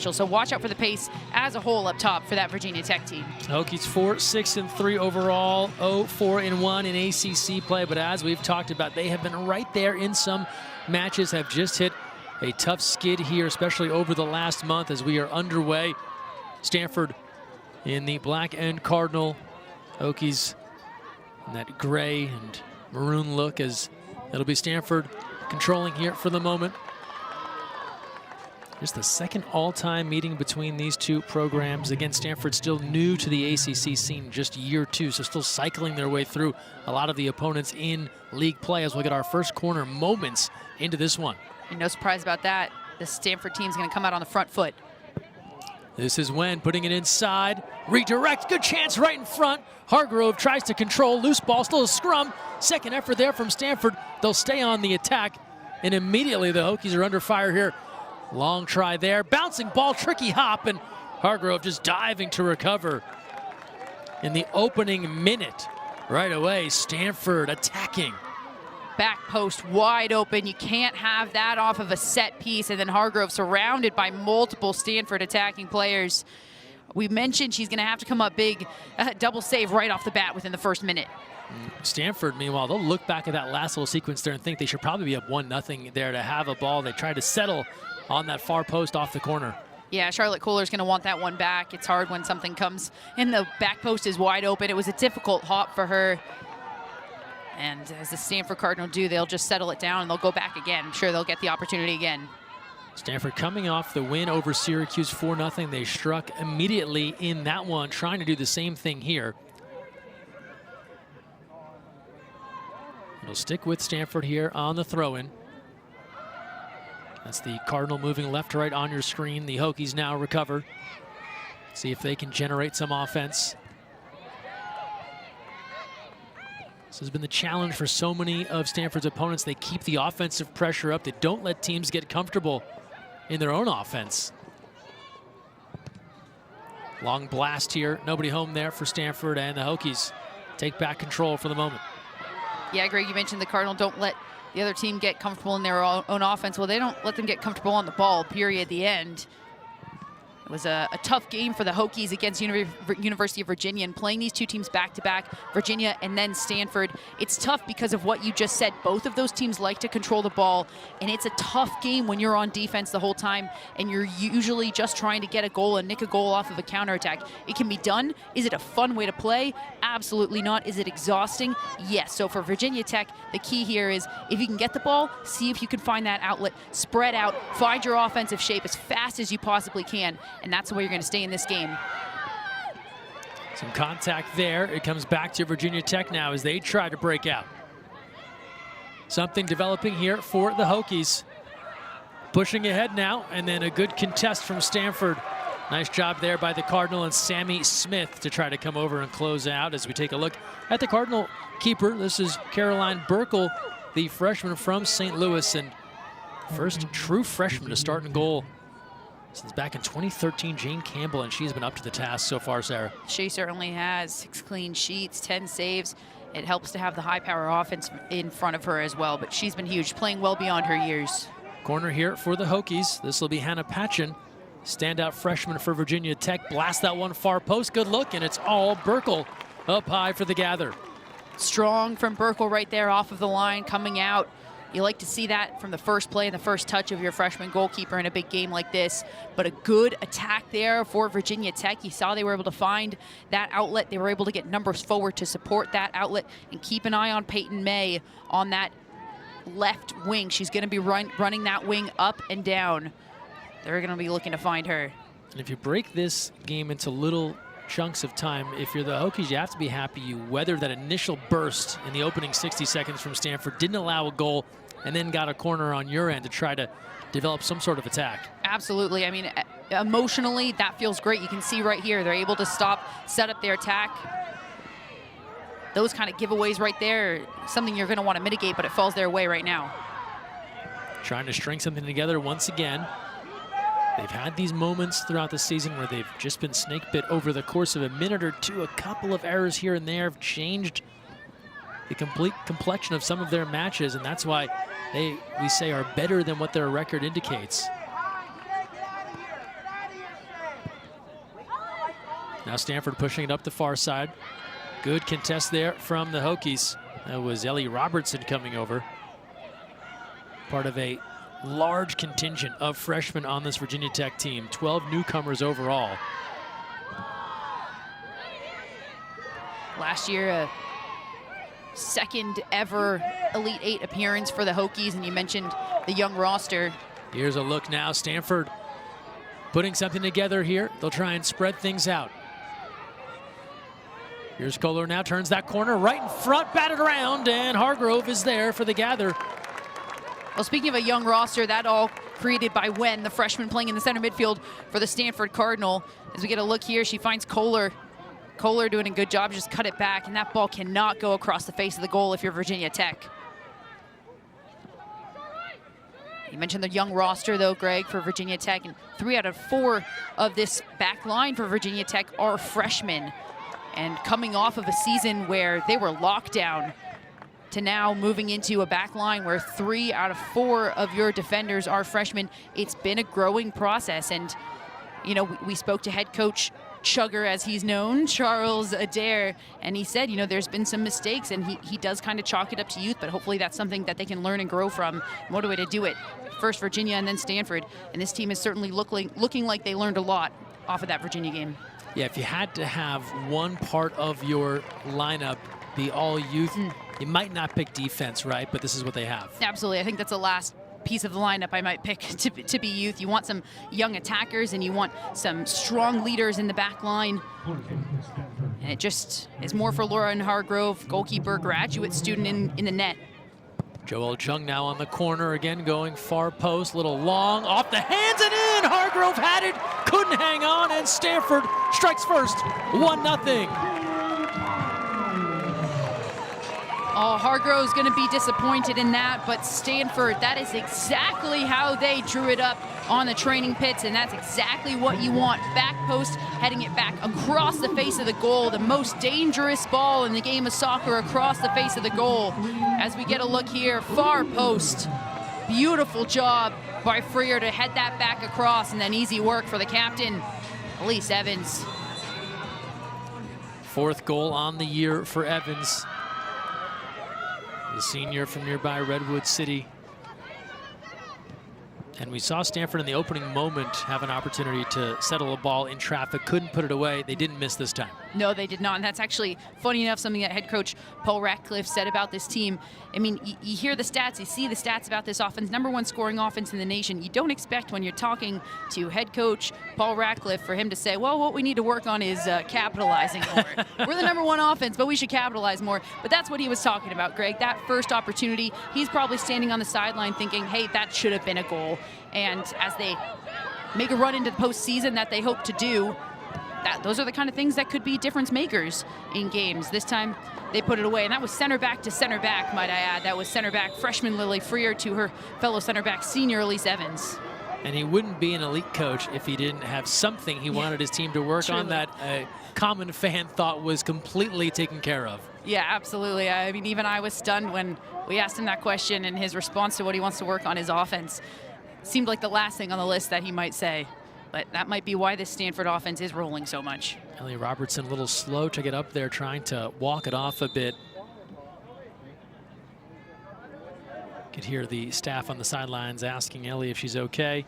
So watch out for the pace as a whole up top for that Virginia Tech team. Hokies 4-6-3 overall, 0-4-1 in ACC play. But as we've talked about, they have been right there in some matches, have just hit a tough skid here, especially over the last month as we are underway. Stanford in the black and Cardinal. Hokies in that gray and maroon look, as it'll be Stanford controlling here for the moment. Just the second all-time meeting between these two programs. Again, Stanford still new to the ACC scene, just year two, so still cycling their way through a lot of the opponents in league play as we'll get our first corner moments into this one. And no surprise about that. The Stanford team's going to come out on the front foot. This is Wen putting it inside. Redirect, good chance right in front. Hargrove tries to control, loose ball, still a scrum. Second effort there from Stanford. They'll stay on the attack, and immediately the Hokies are under fire here. Long try there, bouncing ball, tricky hop, and Hargrove just diving to recover. In the opening minute, right away, Stanford attacking. Back post wide open. You can't have that off of a set piece. And then Hargrove surrounded by multiple Stanford attacking players. We mentioned she's going to have to come up big. Double save right off the bat within the first minute. Stanford, meanwhile, they'll look back at that last little sequence there and think they should probably be up 1-0 there to have a ball. They tried to settle on that far post off the corner. Yeah, Charlotte Kohler's going to want that one back. It's hard when something comes in the back post is wide open. It was a difficult hop for her. And as the Stanford Cardinal do, they'll just settle it down and they'll go back again. I'm sure they'll get the opportunity again. Stanford coming off the win over Syracuse 4-0. They struck immediately in that one, trying to do the same thing here. It'll stick with Stanford here on the throw-in. That's the Cardinal moving left to right on your screen. The Hokies now recover. See if they can generate some offense. This has been the challenge for so many of Stanford's opponents. They keep the offensive pressure up. They don't let teams get comfortable in their own offense. Long blast here. Nobody home there for Stanford, and the Hokies take back control for the moment. Yeah, Greg, you mentioned the Cardinal don't let the other team get comfortable in their own offense. Well, they don't let them get comfortable on the ball, period, the end. It was a tough game for the Hokies against University of Virginia, and playing these two teams back-to-back, Virginia and then Stanford. It's tough because of what you just said. Both of those teams like to control the ball, and it's a tough game when you're on defense the whole time, and you're usually just trying to get a goal and nick a goal off of a counterattack. It can be done. Is it a fun way to play? Absolutely not. Is it exhausting? Yes. So for Virginia Tech, the key here is if you can get the ball, see if you can find that outlet, spread out, find your offensive shape as fast as you possibly can. And that's the way you're going to stay in this game. Some contact there. It comes back to Virginia Tech now as they try to break out. Something developing here for the Hokies. Pushing ahead now, and then a good contest from Stanford. Nice job there by the Cardinal and Sammy Smith to try to come over and close out as we take a look at the Cardinal keeper. This is Caroline Burkle, the freshman from St. Louis, and first true freshman to start in goal since back in 2013, Jane Campbell, and she's been up to the task so far, Sarah. She certainly has 6 clean sheets, 10 saves. It helps to have the high power offense in front of her as well, but she's been huge, playing well beyond her years. Corner here for the Hokies. This will be Hannah Patchen, standout freshman for Virginia Tech. Blast that one far post, good look, and it's all Burkle up high for the gather. Strong from Burkle right there off of the line, coming out. You like to see that from the first play and the first touch of your freshman goalkeeper in a big game like this. But a good attack there for Virginia Tech. You saw they were able to find that outlet. They were able to get numbers forward to support that outlet. And keep an eye on Peyton May on that left wing. She's going to be running that wing up and down. They're going to be looking to find her. And if you break this game into little chunks of time, if you're the Hokies, you have to be happy you weathered that initial burst in the opening 60 seconds from Stanford, didn't allow a goal, and then got a corner on your end to try to develop some sort of attack. Absolutely. I mean, emotionally, that feels great. You can see right here, they're able to stop, set up their attack. Those kind of giveaways right there, something you're going to want to mitigate, but it falls their way right now. Trying to string something together once again. They've had these moments throughout the season where they've just been snake bit over the course of a minute or two. A couple of errors here and there have changed the complete complexion of some of their matches, and that's why we say, are better than what their record indicates. Now Stanford pushing it up the far side. Good contest there from the Hokies. That was Ellie Robertson coming over. Part of a large contingent of freshmen on this Virginia Tech team. 12 newcomers overall. Last year, a second ever Elite Eight appearance for the Hokies, and you mentioned the young roster. Here's a look now. Stanford putting something together here. They'll try and spread things out. Here's Kohler now, turns that corner right in front, batted around, and Hargrove is there for the gather. Well, speaking of a young roster, that all created by Wen, the freshman playing in the center midfield for the Stanford Cardinal. As we get a look here, she finds Kohler. Kohler doing a good job, just cut it back, and that ball cannot go across the face of the goal if you're Virginia Tech. You mentioned the young roster, though, Greg, for Virginia Tech, and 3 out of 4 of this back line for Virginia Tech are freshmen. And coming off of a season where they were locked down to now moving into a back line where 3 out of 4 of your defenders are freshmen, it's been a growing process. And, you know, we spoke to head coach Chugger, as he's known, Charles Adair, and he said, you know, there's been some mistakes, and he does kind of chalk it up to youth, but hopefully that's something that they can learn and grow from. What a way to do it. First Virginia and then Stanford, and this team is certainly looking like they learned a lot off of that Virginia game. Yeah, if you had to have one part of your lineup be all youth, you might not pick defense, right? But this is what they have. Absolutely. I think that's the last piece of the lineup I might pick to be youth. You want some young attackers, and you want some strong leaders in the back line. And it just is more for Lauren Hargrove, goalkeeper, graduate student in the net. Joel Chung now on the corner again, going far post, little long, off the hands and in. Hargrove had it, couldn't hang on, and Stanford strikes first, 1-0. Oh, Hargrove's going to be disappointed in that, but Stanford, that is exactly how they drew it up on the training pits, and that's exactly what you want. Back post, heading it back across the face of the goal, the most dangerous ball in the game of soccer, across the face of the goal. As we get a look here, far post, beautiful job by Freer to head that back across, and then easy work for the captain, Elise Evans. 4th goal on the year for Evans, the senior from nearby Redwood City. And we saw Stanford in the opening moment have an opportunity to settle a ball in traffic, couldn't put it away. They didn't miss this time. No, they did not. And that's actually, funny enough, something that head coach Paul Ratcliffe said about this team. I mean, you hear the stats, you see the stats about this offense, #1 scoring offense in the nation. You don't expect when you're talking to head coach Paul Ratcliffe for him to say, well, what we need to work on is capitalizing more. We're the #1 offense, but we should capitalize more. But that's what he was talking about, Greg. That first opportunity, he's probably standing on the sideline thinking, hey, that should have been a goal. And as they make a run into the postseason that they hope to do, those are the kind of things that could be difference makers in games. This time they put it away, and that was center back to center back, might I add. That was center back freshman Lily Freer to her fellow center back senior Elise Evans. And he wouldn't be an elite coach if he didn't have something he wanted his team to work on that common fan thought was completely taken care of. Yeah, absolutely. I mean, even I was stunned when we asked him that question, and his response to what he wants to work on his offense seemed like the last thing on the list that he might say. But that might be why this Stanford offense is rolling so much. Ellie Robertson a little slow to get up there, trying to walk it off a bit. Could hear the staff on the sidelines asking Ellie if she's okay.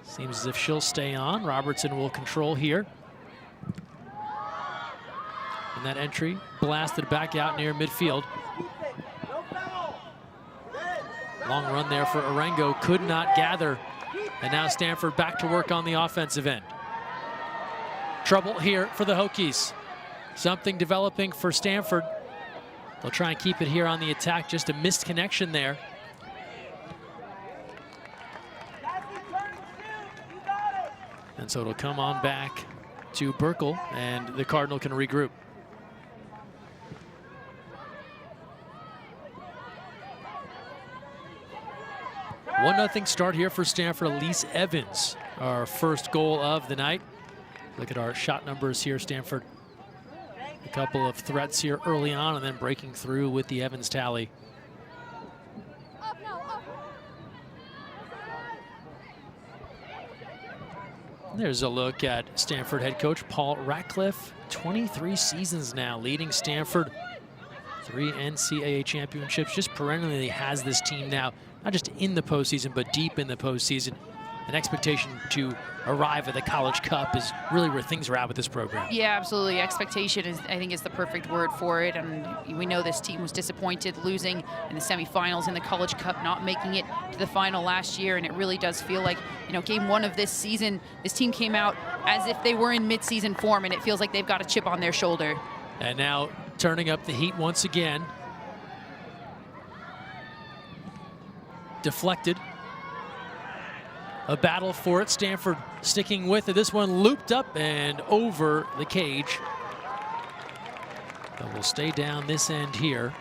Seems as if she'll stay on. Robertson will control here. And that entry blasted back out near midfield. Long run there for Arango, could not gather. And now Stanford back to work on the offensive end. Trouble here for the Hokies. Something developing for Stanford. They'll try and keep it here on the attack, just a missed connection there. And so it'll come on back to Burkle, and the Cardinal can regroup. One 0 start here for Stanford. Elise Evans, our first goal of the night. Look at our shot numbers here, Stanford. A couple of threats here early on, and then breaking through with the Evans tally. There's a look at Stanford head coach Paul Ratcliffe. 23 seasons now, leading Stanford. 3 NCAA championships. Just perennially has this team now, not just in the postseason, but deep in the postseason. An expectation to arrive at the College Cup is really where things are at with this program. Yeah, absolutely. Expectation is, I think, is the perfect word for it. And we know this team was disappointed losing in the semifinals in the College Cup, not making it to the final last year. And it really does feel like, you know, game 1 of this season, this team came out as if they were in mid-season form, and it feels like they've got a chip on their shoulder. And now turning up the heat once again. Deflected. A battle for it. Stanford sticking with it. This one looped up and over the cage. But we'll stay down this end here.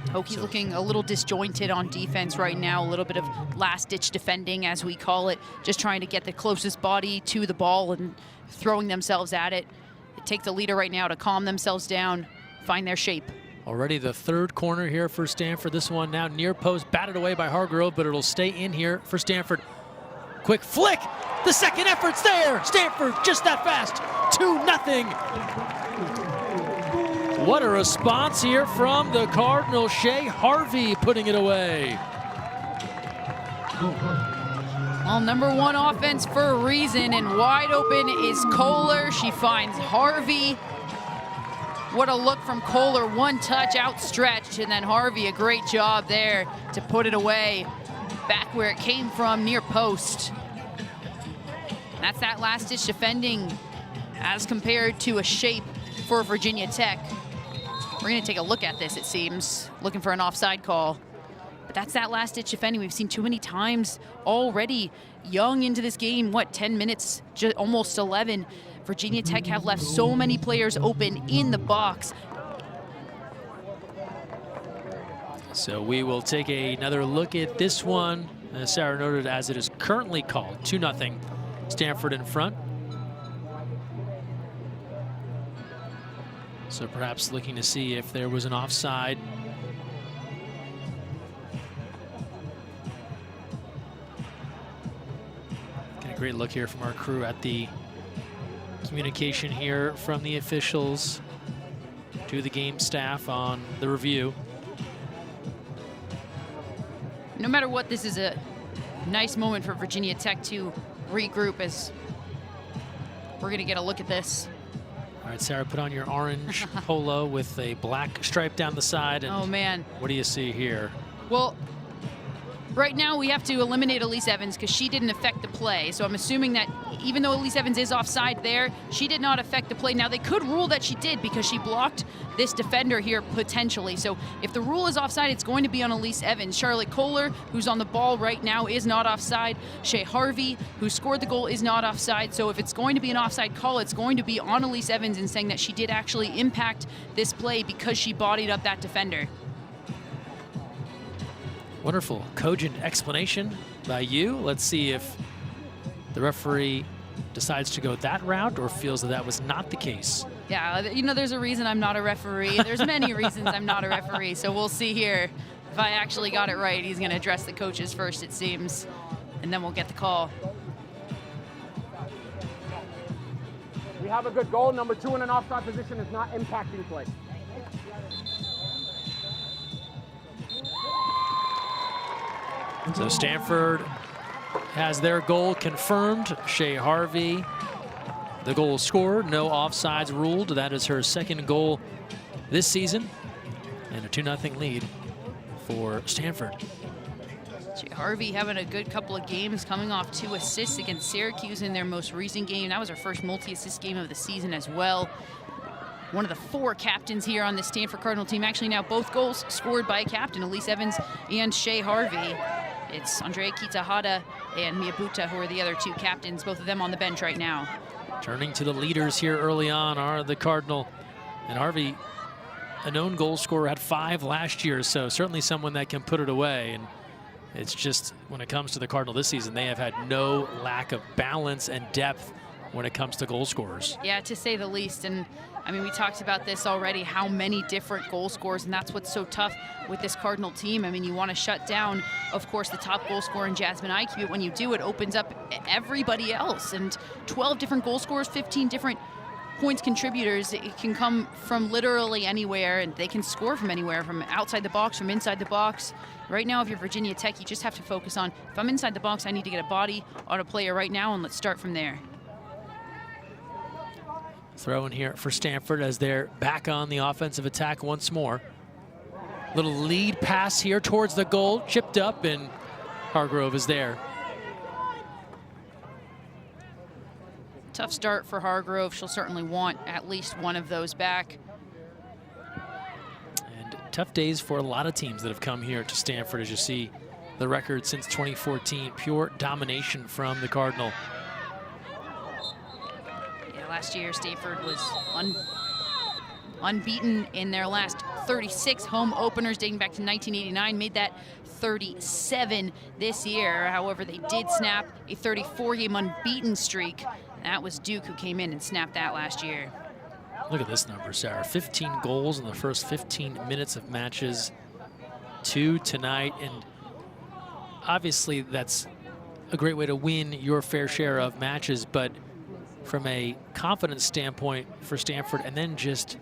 Hokies looking a little disjointed on defense right now. A little bit of last-ditch defending, as we call it. Just trying to get the closest body to the ball and throwing themselves at it. It takes the leader right now to calm themselves down, find their shape. Already the 3rd corner here for Stanford. This one now near post, batted away by Hargrove, but it'll stay in here for Stanford. Quick flick, the second effort's there. Stanford just that fast, 2-0. What a response here from the Cardinal. Shae Harvey putting it away. Well, #1 offense for a reason, and wide open is Kohler. She finds Harvey. What a look from Kohler, one touch outstretched, and then Harvey, a great job there to put it away back where it came from, near post. That's that last-ditch defending as compared to a shape for Virginia Tech. We're gonna take a look at this, it seems, looking for an offside call. But that's that last-ditch defending we've seen too many times already. Young into this game, what, 10 minutes, almost 11. Virginia Tech have left so many players open in the box. So we will take another look at this one. As Sarah noted, as it is currently called, 2-0, Stanford in front. So perhaps looking to see if there was an offside. Get a great look here from our crew at the communication here from the officials to the game staff on the review. No matter what, this is a nice moment for Virginia Tech to regroup as we're going to get a look at this. All right, Sarah, put on your orange polo with a black stripe down the side. And oh, man. What do you see here? Well, right now we have to eliminate Elise Evans because she didn't affect the play. So I'm assuming that even though Elise Evans is offside there, she did not affect the play. Now, they could rule that she did because she blocked this defender here potentially. So if the rule is offside, it's going to be on Elise Evans. Charlotte Kohler, who's on the ball right now, is not offside. Shae Harvey, who scored the goal, is not offside. So if it's going to be an offside call, it's going to be on Elise Evans and saying that she did actually impact this play because she bodied up that defender. Wonderful, cogent explanation by you. Let's see if the referee decides to go that route or feels that that was not the case. Yeah, you know, there's a reason I'm not a referee. There's many reasons I'm not a referee, so we'll see here if I actually got it right. He's going to address the coaches first, it seems, and then we'll get the call. We have a good goal. #2 in an offside position is not impacting play. So Stanford has their goal confirmed. Shae Harvey, the goal scored, no offsides ruled. That is her 2nd goal this season, and a 2-0 lead for Stanford. Shae Harvey having a good couple of games, coming off 2 assists against Syracuse in their most recent game. That was her first multi-assist game of the season as well. One of the 4 captains here on the Stanford Cardinal team. Actually now both goals scored by a captain, Elise Evans and Shae Harvey. It's Andrea Kitahara and Miyabuta who are the other 2 captains, both of them on the bench right now. Turning to the leaders here early on are the Cardinal. And Harvey, a known goal scorer, had 5 last year, so certainly someone that can put it away. And it's just, when it comes to the Cardinal this season, they have had no lack of balance and depth when it comes to goal scorers. Yeah, to say the least. And I mean, we talked about this already, how many different goal scorers, and that's what's so tough with this Cardinal team. I mean, you want to shut down, of course, the top goal scorer in Jasmine Aikey, but when you do, it opens up everybody else. And 12 different goal scorers, 15 different points contributors. It can come from literally anywhere, and they can score from anywhere, from outside the box, from inside the box. Right now, if you're Virginia Tech, you just have to focus on, if I'm inside the box, I need to get a body on a player right now, and let's start from there. Throw in here for Stanford as they're back on the offensive attack once more. Little lead pass here towards the goal, chipped up, and Hargrove is there. Tough start for Hargrove. She'll certainly want at least one of those back. And tough days for a lot of teams that have come here to Stanford, as you see the record since 2014. Pure domination from the Cardinal. Yeah, last year Stanford was unbeaten in their last 36 home openers dating back to 1989, made that 37 this year. However, they did snap a 34-game unbeaten streak. That was Duke who came in and snapped that last year. Look at this number, Sarah. 15 goals in the first 15 minutes of matches. 2 tonight, and obviously that's a great way to win your fair share of matches, but from a confidence standpoint for Stanford, and then just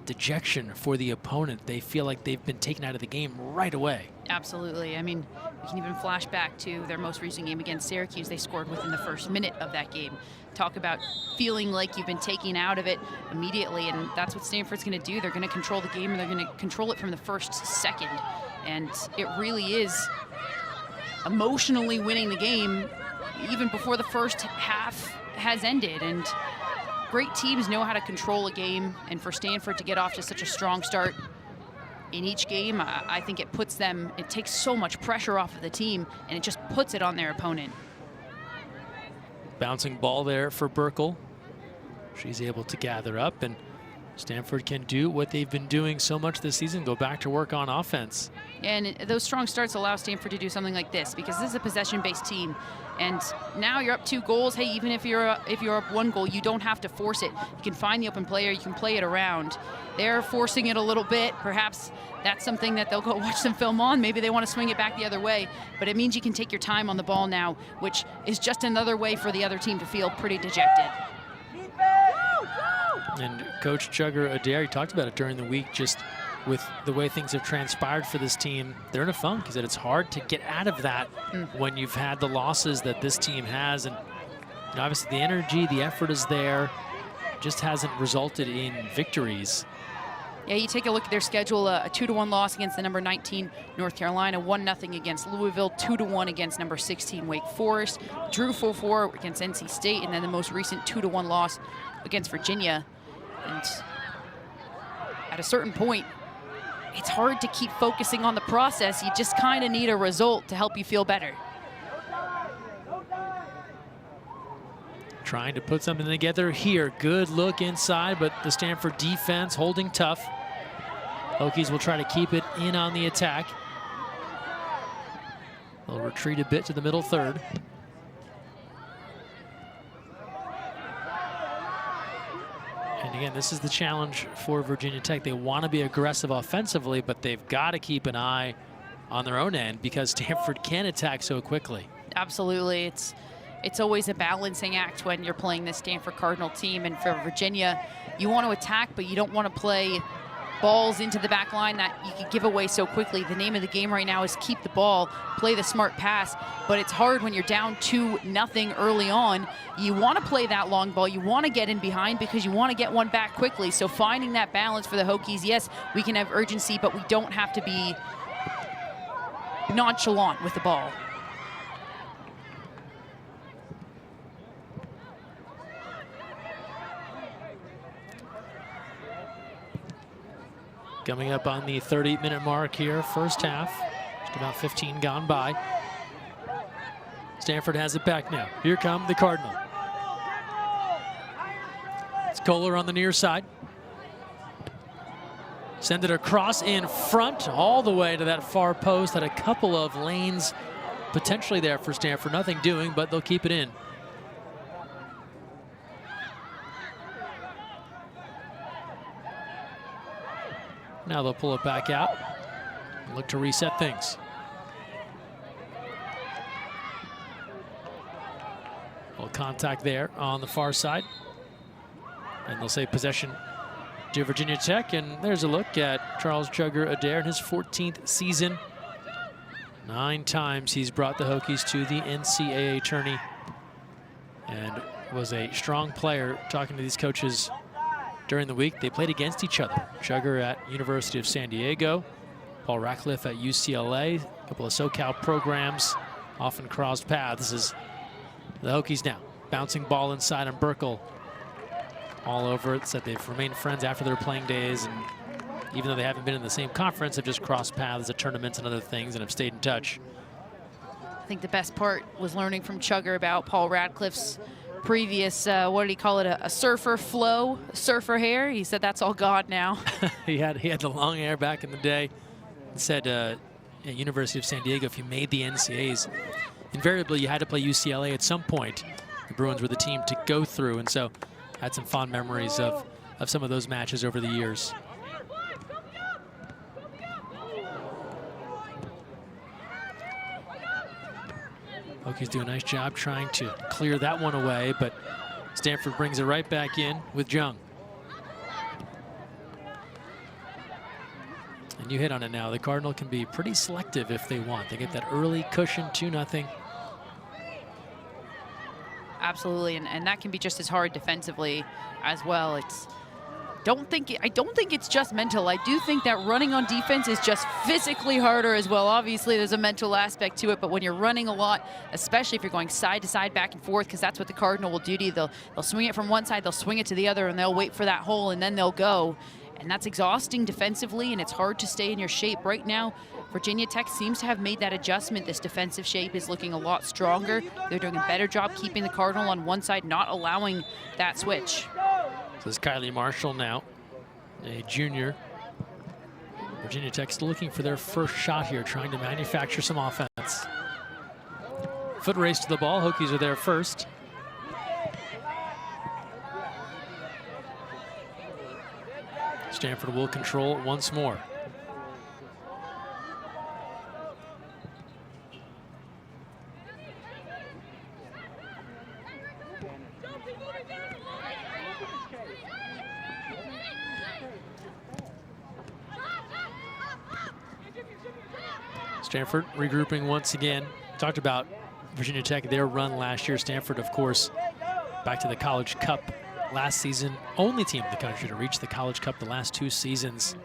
dejection for the opponent, they feel like they've been taken out of the game right away. Absolutely. I mean, we can even flash back to their most recent game against Syracuse. They scored within the first minute of that game. Talk about feeling like you've been taken out of it immediately, and that's what Stanford's going to do. They're going to control the game, and they're going to control it from the first second. And it really is emotionally winning the game even before the first half has ended. And great teams know how to control a game, and for Stanford to get off to such a strong start in each game, I think it puts them, it takes so much pressure off of the team, and it just puts it on their opponent. Bouncing ball there for Burkle. She's able to gather up, and Stanford can do what they've been doing so much this season, go back to work on offense. And those strong starts allow Stanford to do something like this, because this is a possession-based team. And now you're up 2 goals. Hey, even if you're up 1 goal, you don't have to force it. You can find the open player. You can play it around. They're forcing it a little bit. Perhaps that's something that they'll go watch some film on. Maybe they want to swing it back the other way. But it means you can take your time on the ball now, which is just another way for the other team to feel pretty dejected. And Coach Chugger Adair, he talked about it during the week, just with the way things have transpired for this team. They're in a funk. He said it's hard to get out of that when you've had the losses that this team has. And you know, obviously the energy, the effort is there, just hasn't resulted in victories. Yeah, you take a look at their schedule, a 2-1 loss against the number 19 North Carolina, 1-0 against Louisville, 2-1 against number 16 Wake Forest, drew 4-4 against NC State, and then the most recent 2-1 loss against Virginia. And at a certain point, it's hard to keep focusing on the process. You just kind of need a result to help you feel better. Trying to put something together here. Good look inside, but the Stanford defense holding tough. Hokies will try to keep it in on the attack. They'll retreat a bit to the middle third. And again, this is the challenge for Virginia Tech. They want to be aggressive offensively, but they've got to keep an eye on their own end because Stanford can attack so quickly. Absolutely. It's always a balancing act when you're playing this Stanford Cardinal team. And for Virginia, you want to attack, but you don't want to play balls into the back line that you could give away so quickly. The name of the game right now is keep the ball, play the smart pass, but it's hard when you're down 2-0 early on. You want to play that long ball. You want to get in behind because you want to get one back quickly. So finding that balance for the Hokies, yes, we can have urgency, but we don't have to be nonchalant with the ball. Coming up on the 30-minute mark here, first half. Just about 15 gone by. Stanford has it back now. Here come the Cardinal. It's Kohler on the near side. Send it across in front, all the way to that far post. Had a couple of lanes potentially there for Stanford. Nothing doing, but they'll keep it in. Now they'll pull it back out and look to reset things. A little contact there on the far side. And they'll say possession to Virginia Tech. And there's a look at Charles Chugger Adair in his 14th season. 9 times he's brought the Hokies to the NCAA tourney. And was a strong player. Talking to these coaches during the week, they played against each other. Chugger at University of San Diego, Paul Ratcliffe at UCLA, a couple of SoCal programs, often crossed paths. This is the Hokies now. Bouncing ball inside on Burkle. All over it. Said they've remained friends after their playing days, and even though they haven't been in the same conference, have just crossed paths at tournaments and other things and have stayed in touch. I think the best part was learning from Chugger about Paul Ratcliffe's previous, what did he call it, a surfer flow, surfer hair. He said that's all gone now. he had the long hair back in the day. He said at University of San Diego, if you made the NCAAs, invariably you had to play UCLA at some point. The Bruins were the team to go through, and so had some fond memories of some of those matches over the years. Hokies do a nice job trying to clear that one away, but Stanford brings it right back in with Jung. And you hit on it now. The Cardinal can be pretty selective if they want. They get that early cushion, 2-0. Absolutely, and that can be just as hard defensively as well. I don't think it's just mental. I do think that running on defense is just physically harder as well. Obviously, there's a mental aspect to it, but when you're running a lot, especially if you're going side to side, back and forth, because that's what the Cardinal will do to you. They'll swing it from one side, they'll swing it to the other, and they'll wait for that hole, and then they'll go. And that's exhausting defensively, and it's hard to stay in your shape. Right now, Virginia Tech seems to have made that adjustment. This defensive shape is looking a lot stronger. They're doing a better job keeping the Cardinal on one side, not allowing that switch. This is Kylie Marshall now, a junior. Virginia Tech still looking for their first shot here, trying to manufacture some offense. Foot race to the ball. Hokies are there first. Stanford will control once more. Stanford regrouping once again. Talked about Virginia Tech, their run last year. Stanford, of course, back to the College Cup last season. Only team in the country to reach the College Cup the last 2 seasons.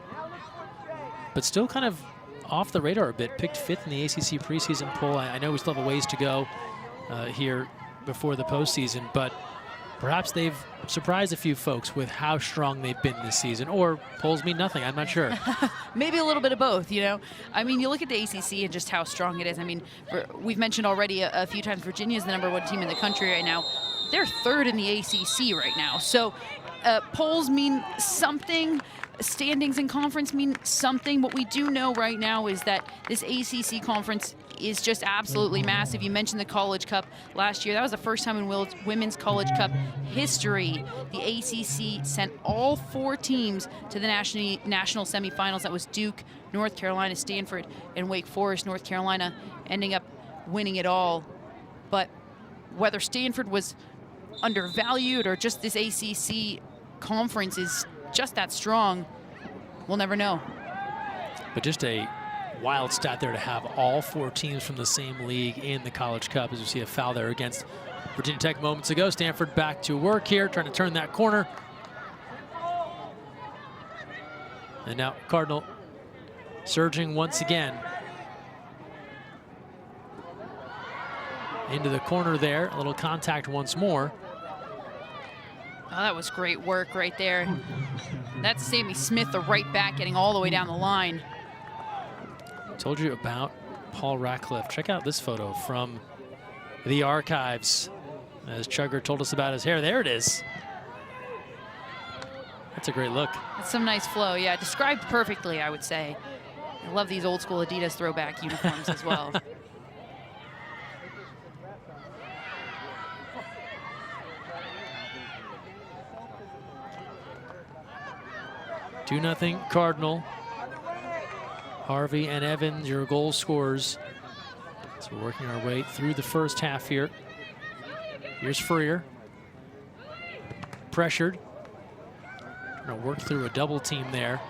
But still kind of off the radar a bit. Picked 5th in the ACC preseason poll. I know we still have a ways to go here before the postseason, but perhaps they've surprised a few folks with how strong they've been this season, or polls mean nothing, I'm not sure. Maybe a little bit of both, you know. I mean, you look at the ACC and just how strong it is. I mean, we've mentioned already a few times Virginia is the #1 team in the country right now. They're 3rd in the ACC right now. So polls mean something. Standings in conference mean something. What we do know right now is that this ACC conference is just absolutely massive. You mentioned the College Cup last year. That was the first time in Women's College Cup history the ACC sent all 4 teams to the national semifinals. That was Duke, North Carolina, Stanford, and Wake Forest. North Carolina ending up winning it all. But whether Stanford was undervalued or just this ACC conference is just that strong, we'll never know. But just a wild stat there to have all 4 teams from the same league in the College Cup, as you see a foul there against Virginia Tech moments ago. Stanford back to work here, trying to turn that corner. And now Cardinal surging once again. Into the corner there, a little contact once more. Oh, that was great work right there. That's Sammy Smith, the right back, getting all the way down the line. Told you about Paul Ratcliffe. Check out this photo from the archives. As Chugger told us about his hair, there it is. That's a great look. That's some nice flow, yeah. Described perfectly, I would say. I love these old school Adidas throwback uniforms as well. 2-0 Cardinal. Harvey and Evans, your goal scorers. So we're working our way through the first half here. Here's Freer. Pressured. Trying to work through a double team there.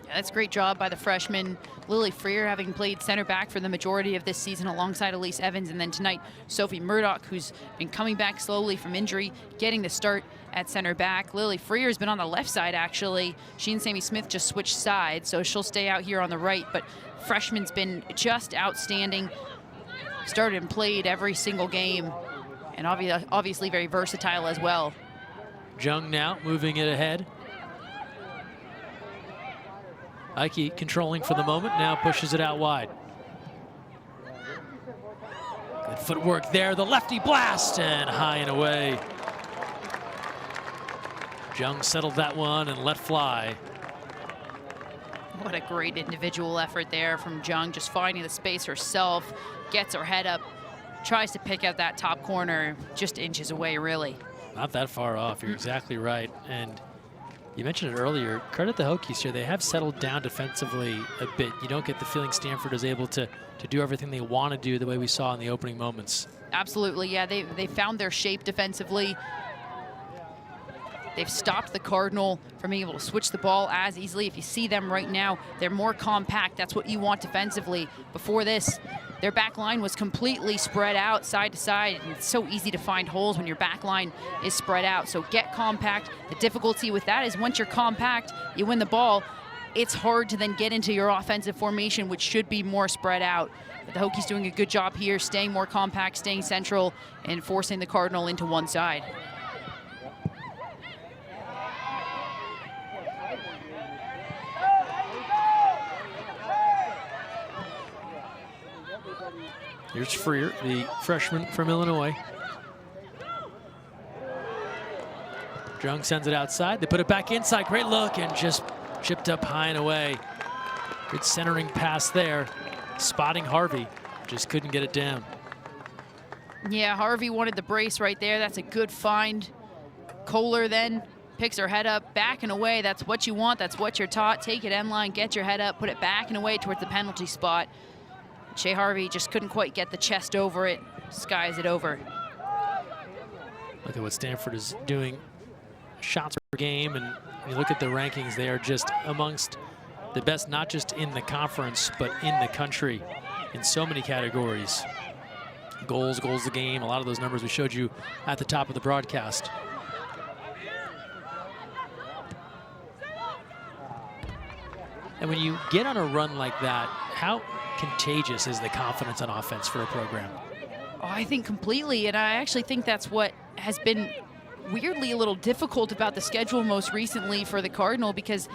Yeah, that's a great job by the freshman. Lily Freer, having played center back for the majority of this season alongside Elise Evans, and then tonight Sophie Murdoch, who's been coming back slowly from injury, getting the start at center back. Lily Freer has been on the left side, actually. She and Sammy Smith just switched sides, so she'll stay out here on the right, but freshman's been just outstanding. Started and played every single game, and obviously very versatile as well. Jung now moving it ahead. Aikey controlling for the moment, now pushes it out wide. Good footwork there, the lefty blast, and high and away. Jung settled that one and let fly. What a great individual effort there from Jung, just finding the space herself, gets her head up, tries to pick out that top corner, just inches away, really. Not that far off, you're exactly right. And you mentioned it earlier, credit the Hokies here. They have settled down defensively a bit. You don't get the feeling Stanford is able to do everything they want to do the way we saw in the opening moments. Absolutely, yeah, they found their shape defensively. They've stopped the Cardinal from being able to switch the ball as easily. If you see them right now, they're more compact. That's what you want defensively. Before this, their back line was completely spread out side to side, and it's so easy to find holes when your back line is spread out. So get compact. The difficulty with that is once you're compact, you win the ball, it's hard to then get into your offensive formation, which should be more spread out. But the Hokies doing a good job here, staying more compact, staying central, and forcing the Cardinal into one side. Here's Freer, the freshman from Illinois. Jung sends it outside. They put it back inside. Great look, and just chipped up high and away. Good centering pass there. Spotting Harvey. Just couldn't get it down. Yeah, Harvey wanted the brace right there. That's a good find. Kohler then picks her head up, back and away. That's what you want. That's what you're taught. Take it end line, get your head up, put it back and away towards the penalty spot. Shae Harvey just couldn't quite get the chest over it, skies it over. Look at what Stanford is doing. Shots per game, and when you look at the rankings, they are just amongst the best, not just in the conference, but in the country in so many categories. Goals a game, a lot of those numbers we showed you at the top of the broadcast. And when you get on a run like that, how contagious is the confidence on offense for a program? Oh, I think completely, and I actually think that's what has been weirdly a little difficult about the schedule most recently for the Cardinal, because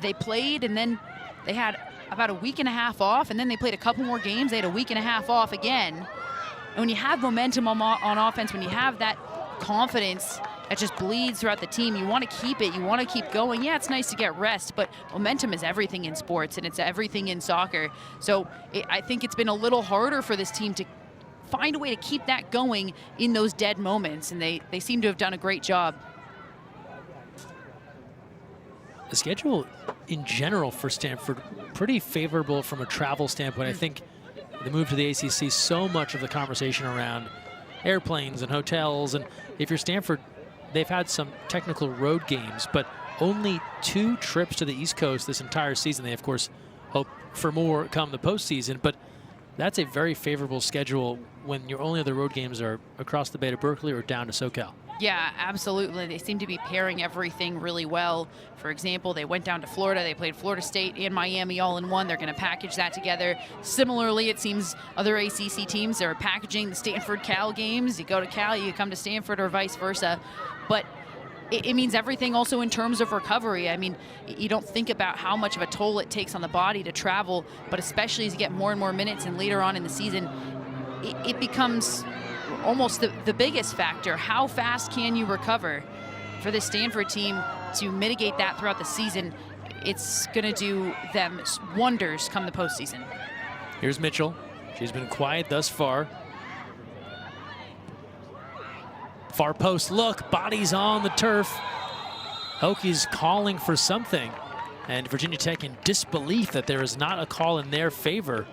they played and then they had about a week and a half off, and then they played a couple more games. They had a week and a half off again. And when you have momentum on offense, when you have that confidence that just bleeds throughout the team, you want to keep it, you want to keep going. Yeah, it's nice to get rest, but momentum is everything in sports, and it's everything in soccer. So I think it's been a little harder for this team to find a way to keep that going in those dead moments, and they seem to have done a great job. The schedule in general for Stanford, pretty favorable from a travel standpoint. I think the move to the ACC, so much of the conversation around airplanes and hotels, and if you're Stanford, they've had some technical road games, but only 2 trips to the East Coast this entire season. They, of course, hope for more come the postseason, but that's a very favorable schedule when your only other road games are across the Bay to Berkeley or down to SoCal. Yeah, absolutely. They seem to be pairing everything really well. For example, they went down to Florida. They played Florida State and Miami all in one. They're going to package that together. Similarly, it seems other ACC teams are packaging the Stanford-Cal games. You go to Cal, you come to Stanford, or vice versa. But it means everything also in terms of recovery. I mean, you don't think about how much of a toll it takes on the body to travel, but especially as you get more and more minutes and later on in the season, it becomes almost the biggest factor. How fast can you recover? For the Stanford team to mitigate that throughout the season, it's going to do them wonders come the postseason. Here's Mitchell. She's been quiet thus far. Far post look, bodies on the turf. Hokies calling for something. And Virginia Tech in disbelief that there is not a call in their favor.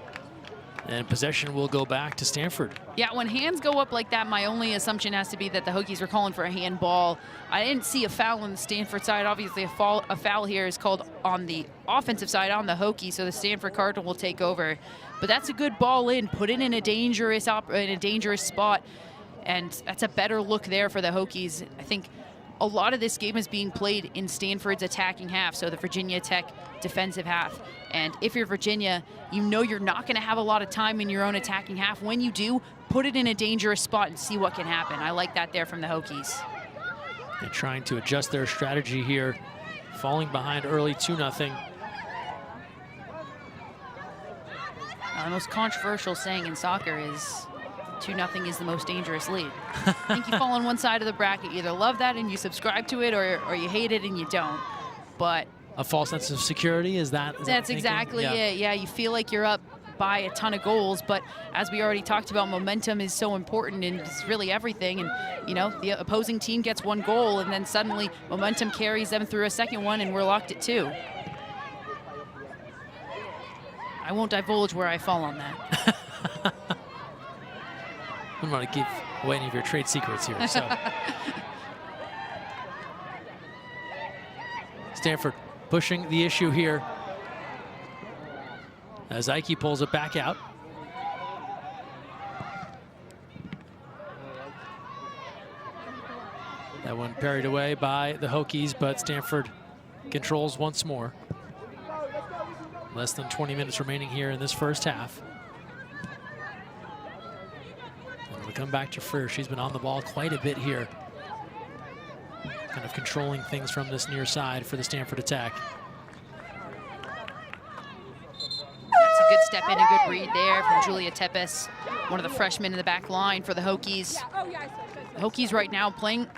And possession will go back to Stanford. Yeah, when hands go up like that, my only assumption has to be that the Hokies were calling for a handball. I didn't see a foul on the Stanford side. Obviously, a foul here is called on the offensive side on the Hokies, so the Stanford Cardinal will take over. But that's a good ball in, put it in a dangerous spot, and that's a better look there for the Hokies. I think a lot of this game is being played in Stanford's attacking half, so the Virginia Tech defensive half. And if you're Virginia, you know you're not going to have a lot of time in your own attacking half. When you do, put it in a dangerous spot and see what can happen. I like that there from the Hokies. They're trying to adjust their strategy here, falling behind early 2-0. The most controversial saying in soccer is 2-0 is the most dangerous lead. I think you fall on one side of the bracket. You either love that and you subscribe to it, or you hate it and you don't. But a false sense of security, is that that's exactly it. Yeah, you feel like you're up by a ton of goals, but as we already talked about, momentum is so important and it's really everything. And you know, the opposing team gets one goal and then suddenly momentum carries them through a second one and we're locked at 2. I won't divulge where I fall on that. I don't want to give away any of your trade secrets here. So Stanford pushing the issue here as Aikey pulls it back out. That one parried away by the Hokies, but Stanford controls once more. Less than 20 minutes remaining here in this first half. And we'll come back to Freer. She's been on the ball quite a bit here. Kind of controlling things from this near side for the Stanford attack. That's a good step in, a good read there from Julia Tepes, one of the freshmen in the back line for the Hokies. The Hokies right now playing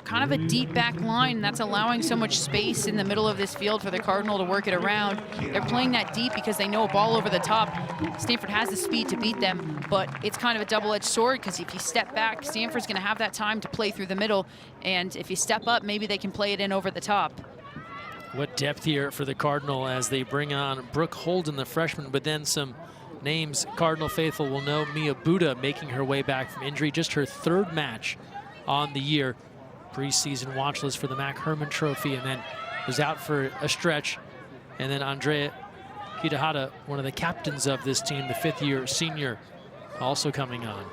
kind of a deep back line, and that's allowing so much space in the middle of this field for the Cardinal to work it around. They're playing that deep because they know a ball over the top. Stanford has the speed to beat them, but it's kind of a double-edged sword because if you step back, Stanford's going to have that time to play through the middle, and if you step up, maybe they can play it in over the top. What depth here for the Cardinal as they bring on Brooke Holden, the freshman, but then some names Cardinal faithful will know. Mia Buddha making her way back from injury, just her 3rd match on the year. Preseason watch list for the Mac Herman Trophy, and then was out for a stretch. And then Andrea Kitahara, one of the captains of this team, the 5th-year senior, also coming on.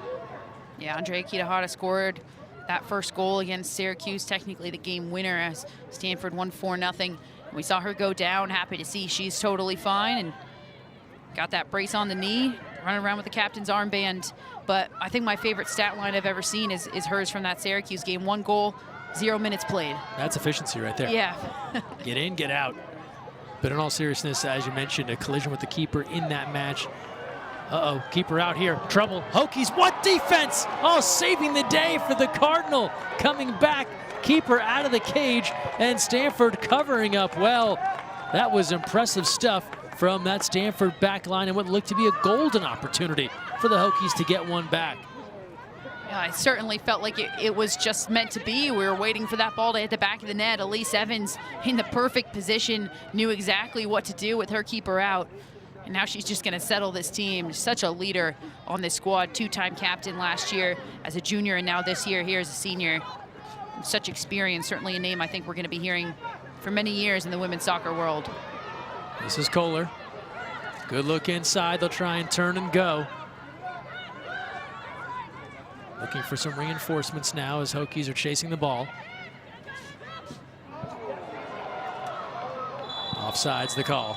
Yeah, Andrea Kitahara scored that first goal against Syracuse, technically the game winner as Stanford won 4-0. We saw her go down, happy to see she's totally fine and got that brace on the knee, running around with the captain's armband. But I think my favorite stat line I've ever seen is hers from that Syracuse game. 1 goal, 0 minutes played. That's efficiency right there. Yeah. Get in, get out. But in all seriousness, as you mentioned, a collision with the keeper in that match. Uh-oh, keeper out here, trouble. Hokies, what defense? Oh, saving the day for the Cardinal. Coming back, keeper out of the cage, and Stanford covering up well. That was impressive stuff from that Stanford back line and what looked to be a golden opportunity for the Hokies to get one back. Yeah, I certainly felt like it was just meant to be. We were waiting for that ball to hit the back of the net. Elise Evans in the perfect position, knew exactly what to do with her keeper out. And now she's just going to settle this team. Such a leader on this squad, 2-time captain last year as a junior and now this year here as a senior. Such experience, certainly a name I think we're going to be hearing for many years in the women's soccer world. This is Kohler. Good look inside. They'll try and turn and go. Looking for some reinforcements now as Hokies are chasing the ball. Offside's the call.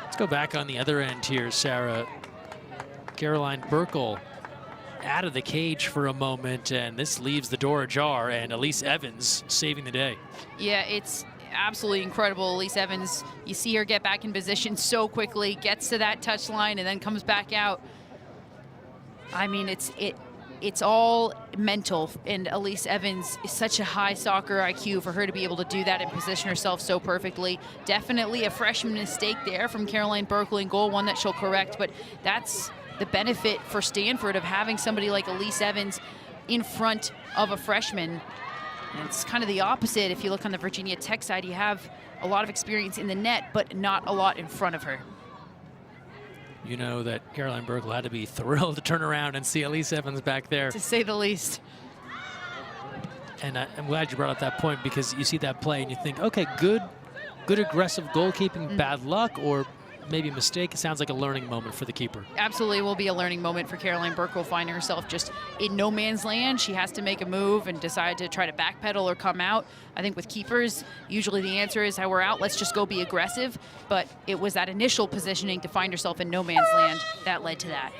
Let's go back on the other end here, Sarah. Caroline Burkle out of the cage for a moment, and this leaves the door ajar, and Elise Evans saving the day. Yeah, it's absolutely incredible. Elise Evans, you see her get back in position so quickly, gets to that touch line and then comes back out. I mean, it's all mental, and Elise Evans is such a high soccer IQ for her to be able to do that and position herself so perfectly. Definitely a freshman mistake there from Caroline Burkle in goal, one that she'll correct, but that's the benefit for Stanford of having somebody like Elise Evans in front of a freshman. And it's kind of the opposite. If you look on the Virginia Tech side, you have a lot of experience in the net, but not a lot in front of her. You know that Caroline Burkle had to be thrilled to turn around and see Elise Evans back there. To say the least. And I'm glad you brought up that point, because you see that play and you think, okay, good aggressive goalkeeping, bad luck, or maybe a mistake. It sounds like a learning moment for the keeper. Absolutely will be a learning moment for Caroline Burkle, finding herself just in no man's land. She has to make a move and decide to try to backpedal or come out. I think with keepers, usually the answer is, how we're out, let's just go be aggressive. But it was that initial positioning to find herself in no man's land that led to that.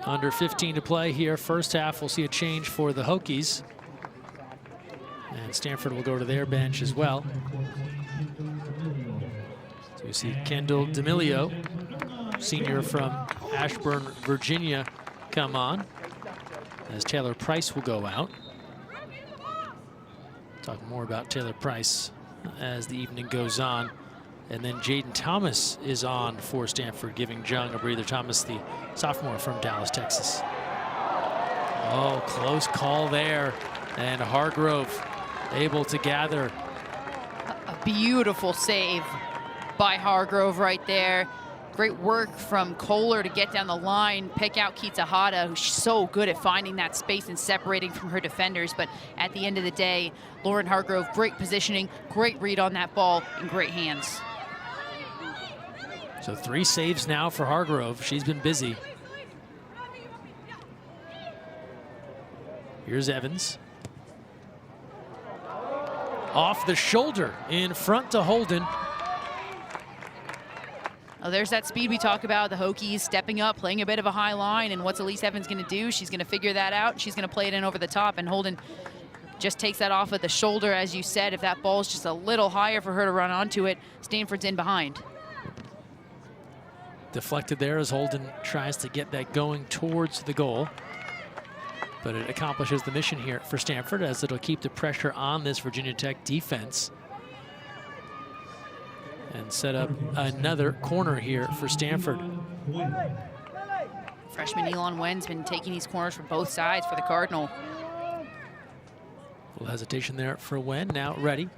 Under 15 to play here. First half, we'll see a change for the Hokies. And Stanford will go to their bench as well. So you see Kendall D'Amelio, senior from Ashburn, Virginia, come on, as Taylor Price will go out. Talk more about Taylor Price as the evening goes on. And then Jaden Thomas is on for Stanford, giving Jung a breather. Thomas, the sophomore from Dallas, Texas. Oh, close call there. And Hargrove able to gather. A beautiful save by Hargrove right there. Great work from Kohler to get down the line, pick out Kitahara, who's so good at finding that space and separating from her defenders. But at the end of the day, Lauren Hargrove, great positioning, great read on that ball, and great hands. So 3 saves now for Hargrove. She's been busy. Here's Evans. Off the shoulder, in front to Holden. Oh, there's that speed we talk about, the Hokies stepping up, playing a bit of a high line, and what's Elise Evans going to do? She's going to figure that out. She's going to play it in over the top, and Holden just takes that off at the shoulder, as you said. If that ball's just a little higher for her to run onto it, Stanford's in behind. Deflected there as Holden tries to get that going towards the goal. But it accomplishes the mission here for Stanford, as it'll keep the pressure on this Virginia Tech defense and set up another corner here for Stanford. Freshman Elon Wen's been taking these corners from both sides for the Cardinal. A little hesitation there for Wen, now ready.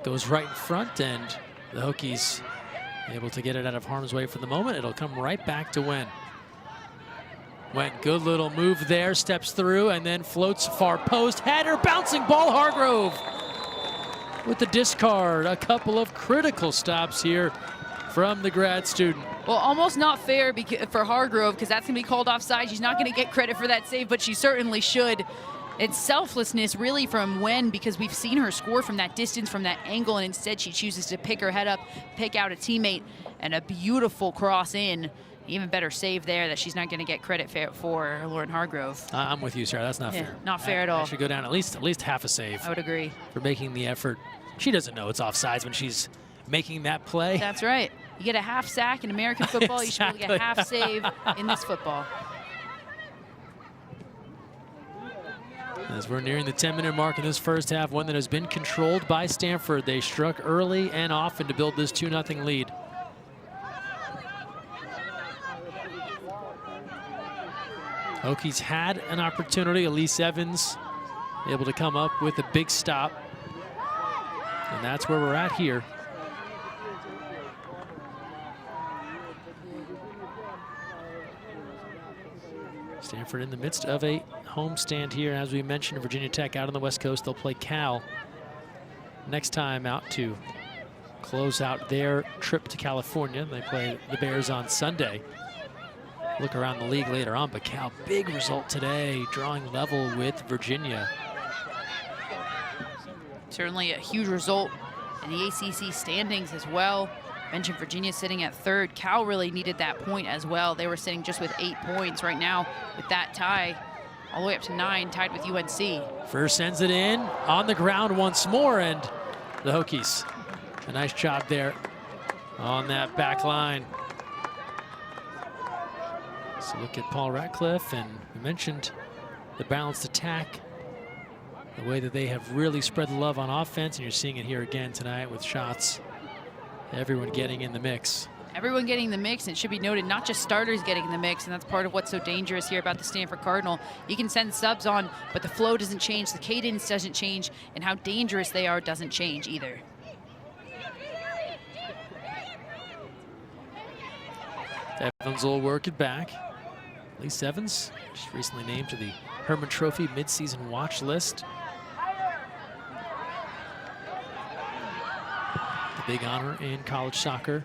Goes right in front, and the Hokies able to get it out of harm's way for the moment. It'll come right back to Wen. Wen, good little move there, steps through and then floats far post. Header, bouncing ball, Hargrove with the discard. A couple of critical stops here from the grad student. Well, almost not fair for Hargrove, because that's going to be called offside. She's not going to get credit for that save, but she certainly should. It's selflessness really from Wen, because we've seen her score from that distance, from that angle, and instead she chooses to pick her head up, pick out a teammate, and a beautiful cross in. Even better save there that she's not going to get credit for Lauren Hargrove. I'm with you, Sarah. That's not fair. Not fair at all. Should go down at least half a save. I would agree. For making the effort. She doesn't know it's offsides when she's making that play. That's right. You get a half sack in American football, exactly. You should get a half save in this football. As we're nearing the 10-minute mark in this first half, one that has been controlled by Stanford. They struck early and often to build this 2-0 lead. Hokies had an opportunity. Elise Evans able to come up with a big stop. And that's where we're at here. Stanford in the midst of a homestand here. As we mentioned, Virginia Tech out on the West Coast. They'll play Cal next time out to close out their trip to California. They play the Bears on Sunday. Look around the league later on, but Cal, big result today, drawing level with Virginia. Certainly a huge result in the ACC standings as well. Mentioned Virginia sitting at 3rd. Cal really needed that point as well. They were sitting just with 8 points right now with that tie, all the way up to 9, tied with UNC. First sends it in, on the ground once more, and the Hokies, a nice job there on that back line. So look at Paul Ratcliffe, and we mentioned the balanced attack, the way that they have really spread the love on offense, and you're seeing it here again tonight with shots, everyone getting in the mix. everyone getting the mix, and it should be noted, not just starters getting in the mix, and that's part of what's so dangerous here about the Stanford Cardinal. You can send subs on, but the flow doesn't change, the cadence doesn't change, and how dangerous they are doesn't change either. Evans will work it back. Lise Evans, just recently named to the Herman Trophy midseason watch list. The big honor in college soccer.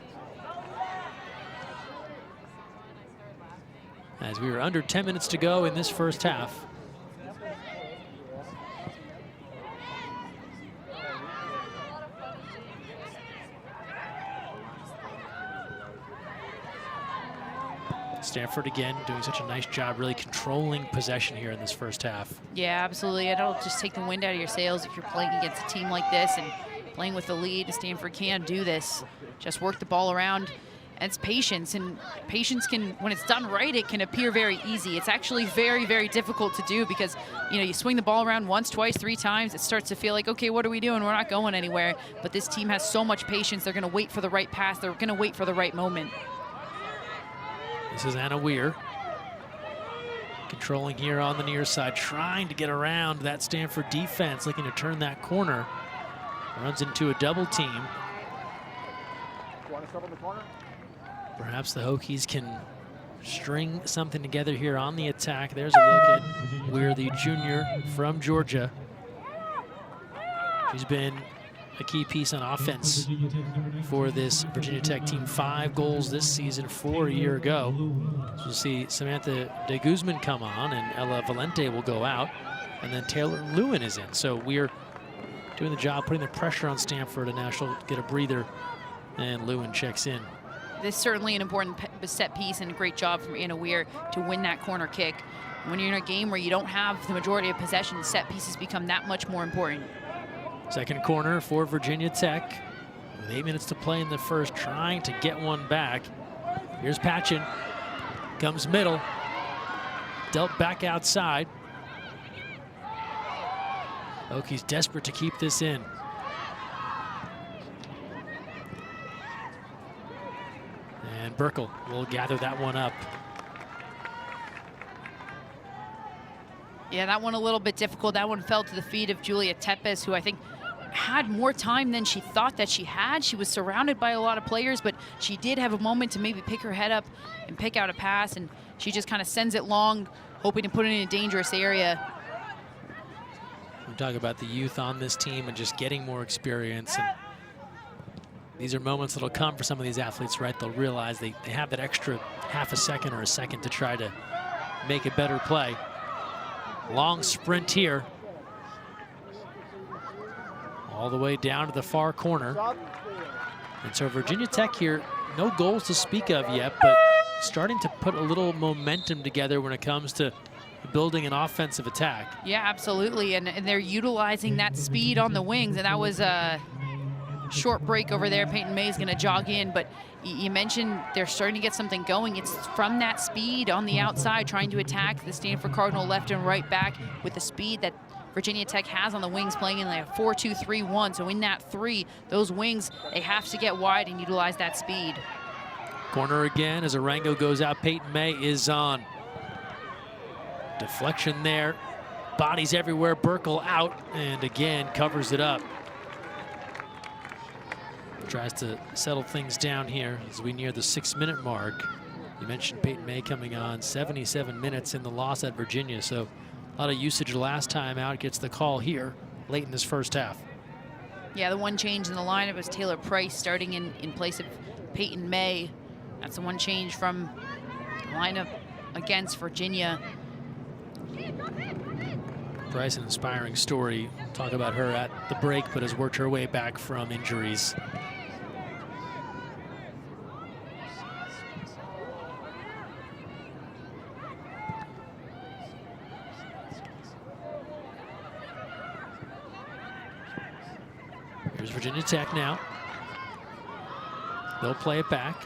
As we are under 10 minutes to go in this first half. Stanford again doing such a nice job really controlling possession here in this first half. Yeah, absolutely. It'll just take the wind out of your sails if you're playing against a team like this and playing with the lead. Stanford can do this. Just work the ball around. And it's patience, and patience can, when it's done right, it can appear very easy. It's actually very, very difficult to do because, you know, you swing the ball around once, twice, 3 times, it starts to feel like, okay, what are we doing? We're not going anywhere. But this team has so much patience. They're going to wait for the right pass. They're going to wait for the right moment. This is Anna Weir controlling here on the near side, trying to get around that Stanford defense, looking to turn that corner. Runs into a double team. You want to stop on the corner? Perhaps the Hokies can string something together here on the attack. There's a look at Weir, the junior from Georgia. She's been a key piece on offense for this Virginia Tech team. 5 goals this season, 4 a year ago. So we'll see Samantha de Guzman come on, and Ella Valente will go out, and then Taylor Lewin is in. So we're doing the job, putting the pressure on Stanford, and now she'll get a breather, and Lewin checks in. This is certainly an important set piece, and a great job from Anna Weir to win that corner kick. When you're in a game where you don't have the majority of possession, set pieces become that much more important. Second corner for Virginia Tech. With 8 minutes to play in the first, trying to get one back. Here's Patchen. Comes middle. Dealt back outside. Hokies desperate to keep this in. And Burkle will gather that one up. Yeah, that one a little bit difficult. That one fell to the feet of Julia Tepes, who I think had more time than she thought that she had. She was surrounded by a lot of players, but she did have a moment to maybe pick her head up and pick out a pass, and she just kind of sends it long, hoping to put it in a dangerous area. We talk about the youth on this team and just getting more experience. And these are moments that'll come for some of these athletes, right? They'll realize they have that extra half a second or a second to try to make a better play. Long sprint here. All the way down to the far corner. And so Virginia Tech here, no goals to speak of yet, but starting to put a little momentum together when it comes to building an offensive attack. Yeah, absolutely, and they're utilizing that speed on the wings, and that was a short break over there. Peyton May's gonna jog in, but you mentioned they're starting to get something going. It's from that speed on the outside, trying to attack the Stanford Cardinal left and right back with the speed that Virginia Tech has on the wings, playing in like a 4-2-3-1. So in that 3, those wings, they have to get wide and utilize that speed. Corner again as Arango goes out. Peyton May is on. Deflection there. Bodies everywhere. Burkle out, and again covers it up. Tries to settle things down here as we near the 6-minute mark. You mentioned Peyton May coming on, 77 minutes in the loss at Virginia, so a lot of usage last time out. Gets the call here late in this first half. Yeah, the one change in the lineup was Taylor Price starting in place of Peyton May. That's the one change from the lineup against Virginia. Price, an inspiring story. Talk about her at the break, but has worked her way back from injuries. Here's Virginia Tech now. They'll play it back.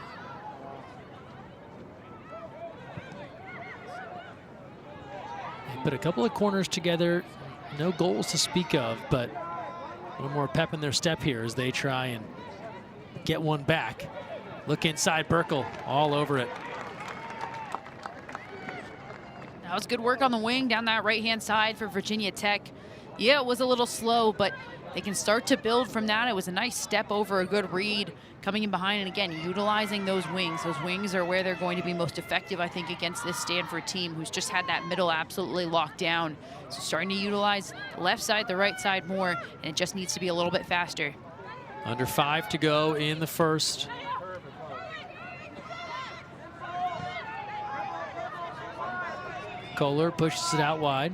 They put a couple of corners together. No goals to speak of, but a little more pep in their step here as they try and get one back. Look inside, Burkle, all over it. That was good work on the wing down that right-hand side for Virginia Tech. Yeah, it was a little slow, but they can start to build from that. It was a nice step over, a good read, coming in behind, and again, utilizing those wings. Those wings are where they're going to be most effective, I think, against this Stanford team who's just had that middle absolutely locked down. So starting to utilize the left side, the right side more, and it just needs to be a little bit faster. Under 5 to go in the first. Kohler pushes it out wide.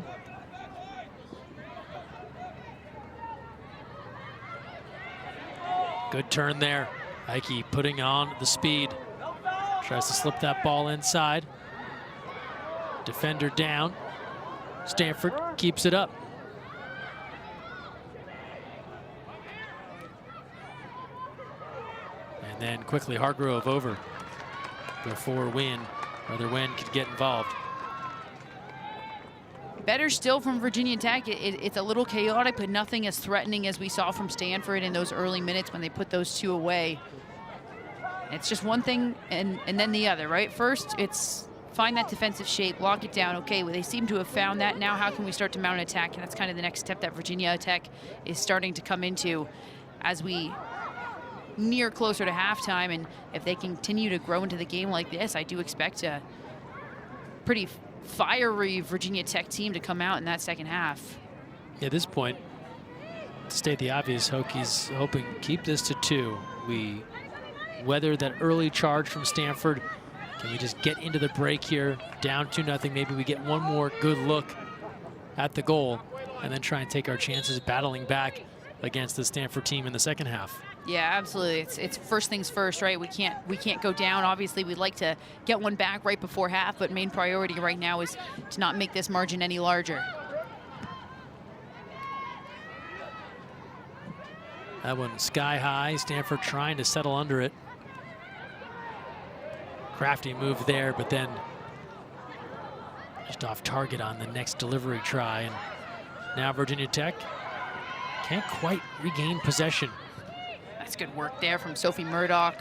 Good turn there. Aikey putting on the speed. Tries to slip that ball inside. Defender down. Stanford keeps it up. And then quickly Hargrove over before Wynn. Whether Wynn could get involved. Better still from Virginia Tech. It's a little chaotic, but nothing as threatening as we saw from Stanford in those early minutes when they put those two away. It's just one thing and then the other, right? First, it's find that defensive shape, lock it down. Okay, well, they seem to have found that. Now how can we start to mount an attack? And that's kind of the next step that Virginia Tech is starting to come into as we near closer to halftime. And if they continue to grow into the game like this, I do expect a pretty fiery Virginia Tech team to come out in that second half. At this point, to state the obvious, Hokies hoping keep this to 2. We weather that early charge from Stanford. Can we just get into the break here, down 2-0? Maybe we get one more good look at the goal and then try and take our chances battling back against the Stanford team in the second half. Yeah, absolutely. It's first things first, right? We can't go down. Obviously, we'd like to get one back right before half, but main priority right now is to not make this margin any larger. That one sky high. Stanford trying to settle under it. Crafty move there, but then just off target on the next delivery try. And now Virginia Tech can't quite regain possession. That's good work there from Sophie Murdoch,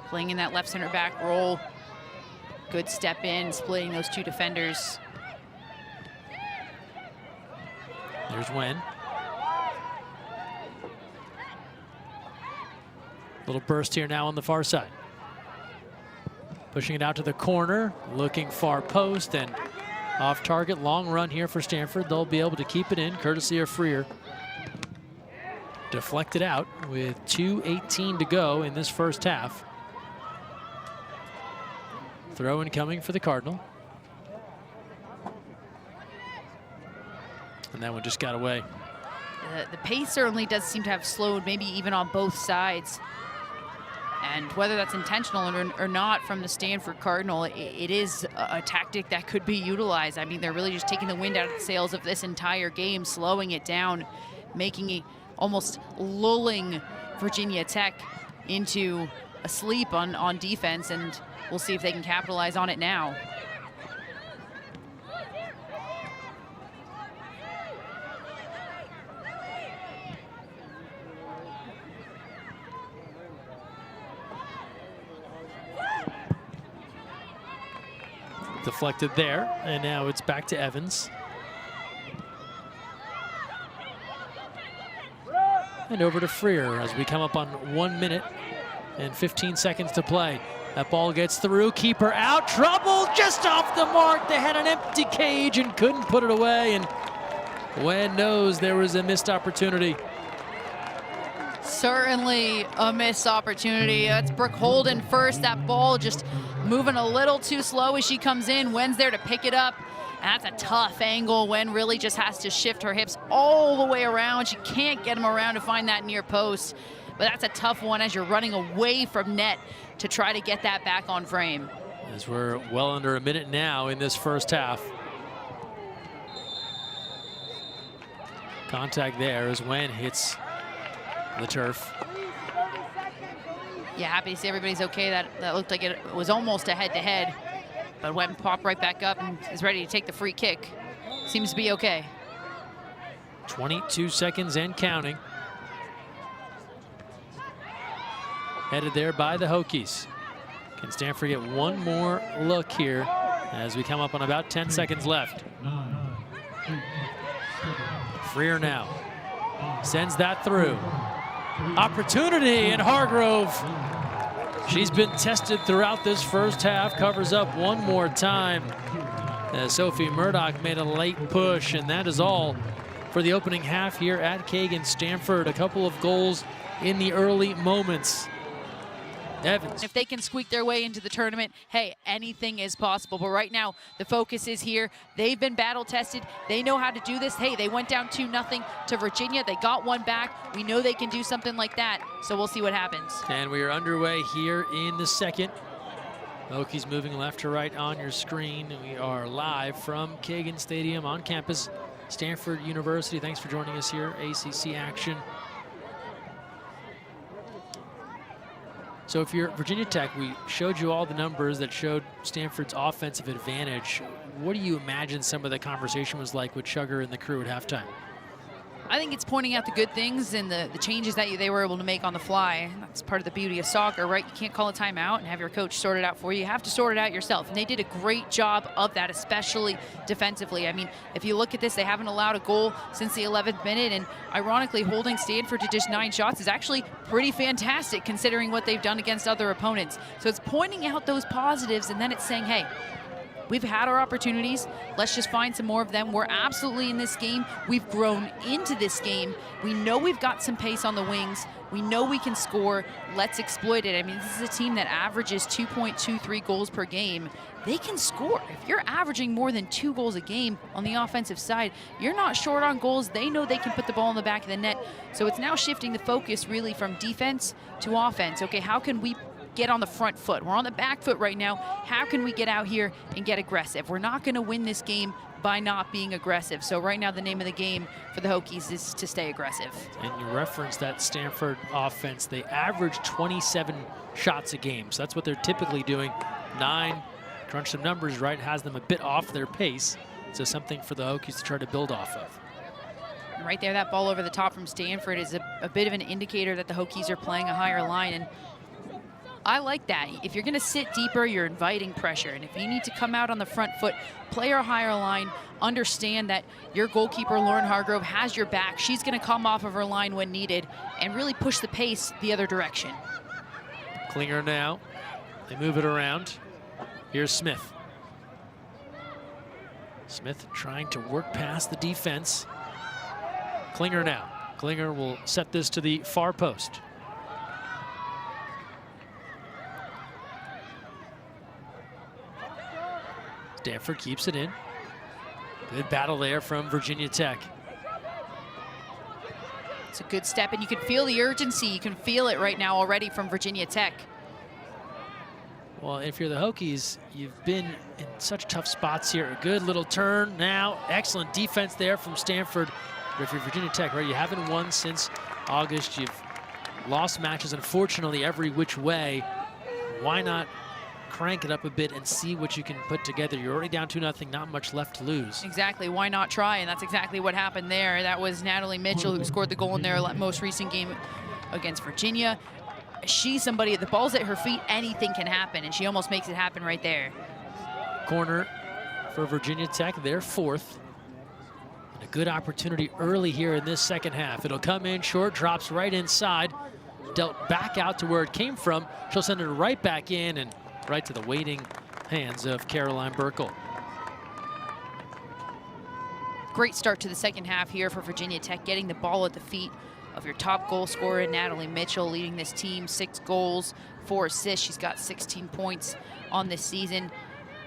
playing in that left center back role. Good step in, splitting those two defenders. There's Wen. Little burst here now on the far side. Pushing it out to the corner, looking far post and off target. Long run here for Stanford. They'll be able to keep it in, courtesy of Freer. Deflected out with 2:18 to go in this first half. Throw in coming for the Cardinal. And that one just got away. The pace certainly does seem to have slowed, maybe even on both sides. And whether that's intentional or not from the Stanford Cardinal, it is a tactic that could be utilized. I mean, they're really just taking the wind out of the sails of this entire game, slowing it down, making it almost lulling Virginia Tech into a sleep on defense, and we'll see if they can capitalize on it now. Deflected there, and now it's back to Evans. And over to Freer as we come up on 1 minute and 15 seconds to play. That ball gets through, keeper out, trouble just off the mark. They had an empty cage and couldn't put it away, and Wen knows there was a missed opportunity. Certainly a missed opportunity. That's Brooke Holden first. That ball just moving a little too slow as she comes in. Wen's there to pick it up. And that's a tough angle. Wen really just has to shift her hips all the way around. She can't get them around to find that near post. But that's a tough one as you're running away from net to try to get that back on frame. As we're well under a minute now in this first half. Contact there as Wen hits the turf. Yeah, happy to see everybody's okay. That looked like it was almost a head-to-head. But Wen popped right back up and is ready to take the free kick. Seems to be okay. 22 seconds and counting. Headed there by the Hokies. Can Stanford get one more look here as we come up on about 10 seconds left? Freer now sends that through. Opportunity, and Hargrove, she's been tested throughout this first half, covers up one more time as Sophie Murdoch made a late push, and that is all for the opening half here at Kagan. Stanford, a couple of goals in the early moments. Evans. If they can squeak their way into the tournament, hey, anything is possible. But right now, the focus is here. They've been battle tested. They know how to do this. Hey, they went down 2-0 to Virginia. They got one back. We know they can do something like that. So we'll see what happens. And we are underway here in the second. Hokies moving left to right on your screen. We are live from Kagan Stadium on campus, Stanford University. Thanks for joining us here. ACC action. So if you're Virginia Tech, we showed you all the numbers that showed Stanford's offensive advantage. What do you imagine some of the conversation was like with Chugger and the crew at halftime? I think it's pointing out the good things and the changes that they were able to make on the fly. That's part of the beauty of soccer, right? You can't call a timeout and have your coach sort it out for you. You have to sort it out yourself. And they did a great job of that, especially defensively. I mean, if you look at this, they haven't allowed a goal since the 11th minute. And ironically, holding Stanford to just 9 shots is actually pretty fantastic considering what they've done against other opponents. So it's pointing out those positives, and then it's saying, hey, we've had our opportunities. Let's just find some more of them. We're absolutely in this game. We've grown into this game. We know we've got some pace on the wings. We know we can score. Let's exploit it. I mean, this is a team that averages 2.23 goals per game. They can score. If you're averaging more than 2 goals a game on the offensive side, you're not short on goals. They know they can put the ball in the back of the net. So it's now shifting the focus really from defense to offense. Okay, how can we get on the front foot? We're on the back foot right now. How can we get out here and get aggressive? We're not going to win this game by not being aggressive. So right now the name of the game for the Hokies is to stay aggressive. And you referenced that Stanford offense. They average 27 shots a game. So that's what they're typically doing. 9, crunch some numbers right, has them a bit off their pace. So something for the Hokies to try to build off of. And right there, that ball over the top from Stanford is a bit of an indicator that the Hokies are playing a higher line. And I like that. If you're going to sit deeper, you're inviting pressure. And if you need to come out on the front foot, play your higher line, understand that your goalkeeper, Lauren Hargrove, has your back. She's going to come off of her line when needed and really push the pace the other direction. Klinger now. They move it around. Here's Smith. Smith trying to work past the defense. Klinger now. Klinger will set this to the far post. Stanford keeps it in. Good battle there from Virginia Tech. It's a good step, and you can feel the urgency. You can feel it right now already from Virginia Tech. Well, if you're the Hokies, you've been in such tough spots here. A good little turn now. Excellent defense there from Stanford. But if you're Virginia Tech, right, you haven't won since August. You've lost matches, unfortunately, every which way. Why not crank it up a bit and see what you can put together? You're already down 2-0, not much left to lose. Exactly, why not try? And that's exactly what happened there. That was Natalie Mitchell who scored the goal in their most recent game against Virginia. She's somebody, the ball's at her feet, anything can happen, and she almost makes it happen right there. Corner for Virginia Tech, their 4th. And a good opportunity early here in this second half. It'll come in short, drops right inside, dealt back out to where it came from. She'll send it right back in and right to the waiting hands of Caroline Burkle. Great start to the second half here for Virginia Tech, getting the ball at the feet of your top goal scorer, Natalie Mitchell, leading this team. 6 goals, 4 assists. She's got 16 points on this season.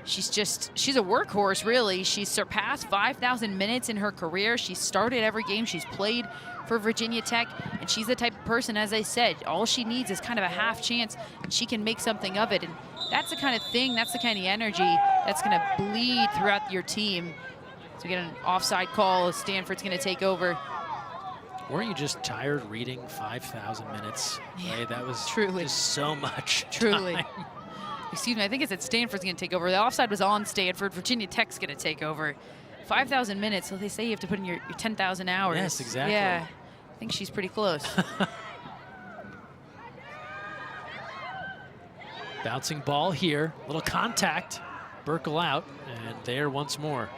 She's a workhorse, really. She's surpassed 5,000 minutes in her career. She's started every game she's played for Virginia Tech, and she's the type of person, as I said, all she needs is kind of a half chance, and she can make something of it. And that's the kind of thing, that's the kind of energy that's going to bleed throughout your team. So we get an offside call. Stanford's going to take over. Weren't you just tired reading 5,000 minutes? Yeah, right? That was truly just so much Truly. time. Excuse me, I think it said Stanford's going to take over. The offside was on Stanford. Virginia Tech's going to take over. 5,000 minutes, so they say you have to put in your 10,000 hours. Yes, exactly. Yeah, I think she's pretty close. Bouncing ball here, little contact, Burkle out, and there once more.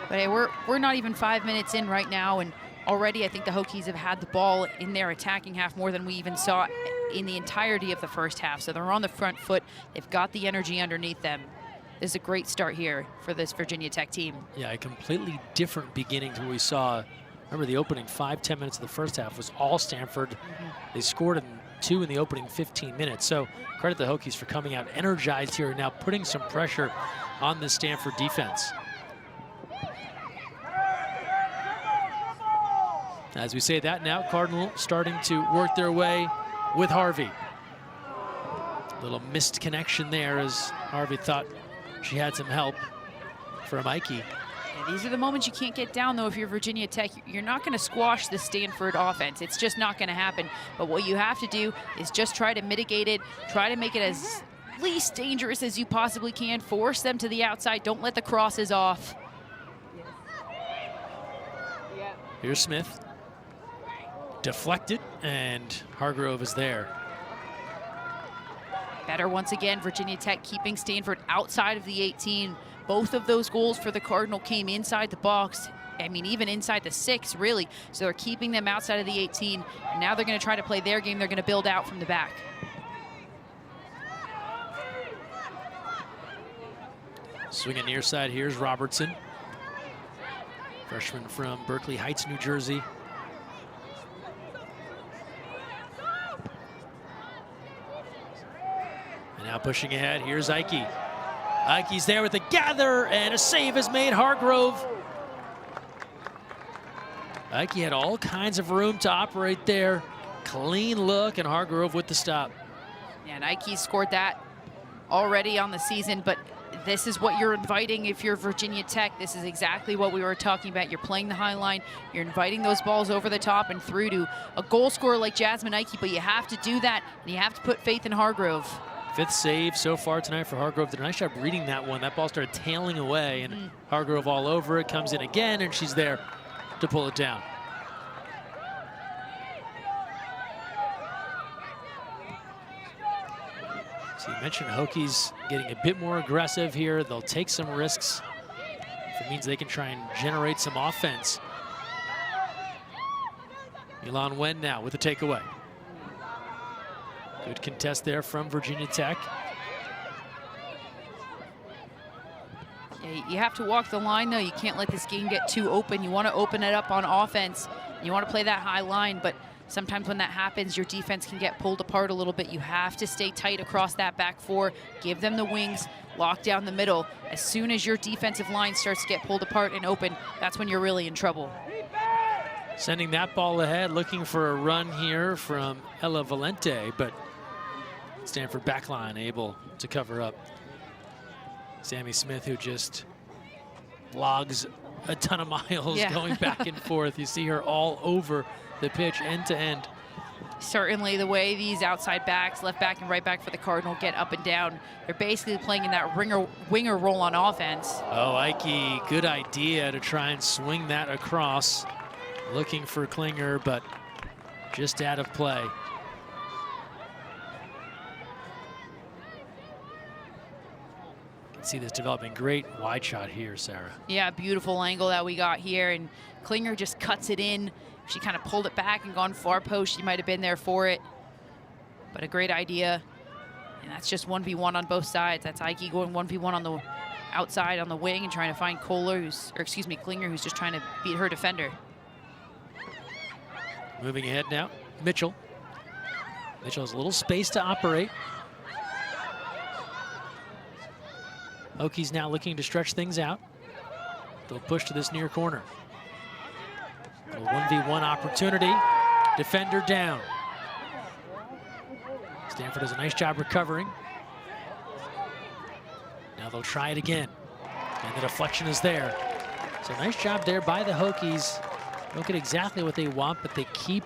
But hey, we're not even 5 minutes in right now, and already I think the Hokies have had the ball in their attacking half more than we even saw in the entirety of the first half. So they're on the front foot. They've got the energy underneath them. This is a great start here for this Virginia Tech team. Yeah, a completely different beginning to what we saw. Remember, the opening 5-10 minutes of the first half was all Stanford. They scored in 2 in the opening 15 minutes. So credit the Hokies for coming out energized here and now putting some pressure on the Stanford defense. As we say that now, Cardinal starting to work their way with Harvey. Little missed connection there as Harvey thought she had some help from Aikey. Yeah, these are the moments you can't get down, though, if you're Virginia Tech. You're not going to squash the Stanford offense. It's just not going to happen. But what you have to do is just try to mitigate it, try to make it as least dangerous as you possibly can, force them to the outside, don't let the crosses off. Here's Smith. Deflected, and Hargrove is there. Better once again, Virginia Tech keeping Stanford outside of the 18. Both of those goals for the Cardinal came inside the box. I mean, even inside the 6, really. So they're keeping them outside of the 18. And now they're going to try to play their game. They're going to build out from the back. Swinging near side, here's Robertson. Freshman from Berkeley Heights, New Jersey. And now pushing ahead, here's Aikey. Aikey's there with the gather, and a save is made. Hargrove. Aikey had all kinds of room to operate there. Clean look, and Hargrove with the stop. Yeah, and Aikey scored that already on the season, but this is what you're inviting if you're Virginia Tech. This is exactly what we were talking about. You're playing the high line. You're inviting those balls over the top and through to a goal scorer like Jasmine Aikey, but you have to do that, and you have to put faith in Hargrove. 5th save so far tonight for Hargrove. Did a nice job reading that one. That ball started tailing away, and Hargrove all over it. Comes in again, and she's there to pull it down. So you mentioned Hokies getting a bit more aggressive here. They'll take some risks if it means they can try and generate some offense. Milan Wen now with the takeaway. Good contest there from Virginia Tech. Yeah, you have to walk the line, though. You can't let this game get too open. You want to open it up on offense. You want to play that high line, but sometimes when that happens, your defense can get pulled apart a little bit. You have to stay tight across that back 4, give them the wings, lock down the middle. As soon as your defensive line starts to get pulled apart and open, that's when you're really in trouble. Sending that ball ahead, looking for a run here from Ella Valente, but Stanford backline able to cover up. Sammy Smith, who just logs a ton of miles going back and forth. You see her all over the pitch, end to end. Certainly the way these outside backs, left back and right back for the Cardinal, get up and down, they're basically playing in that winger role on offense. Oh, Aikey, good idea to try and swing that across. Looking for Klinger, but just out of play. See this developing. Great wide shot here, Sarah. Yeah, beautiful angle that we got here, and Klinger just cuts it in. She kind of pulled it back and gone far post. She might have been there for it, but a great idea. And that's just 1v1 on both sides. That's Aikey going 1v1 on the outside on the wing and trying to find Klinger, who's just trying to beat her defender. Moving ahead now, Mitchell. Mitchell has a little space to operate. Hokies now looking to stretch things out. They'll push to this near corner. A 1v1 opportunity. Defender down. Stanford does a nice job recovering. Now they'll try it again. And the deflection is there. So nice job there by the Hokies. Don't get exactly what they want, but they keep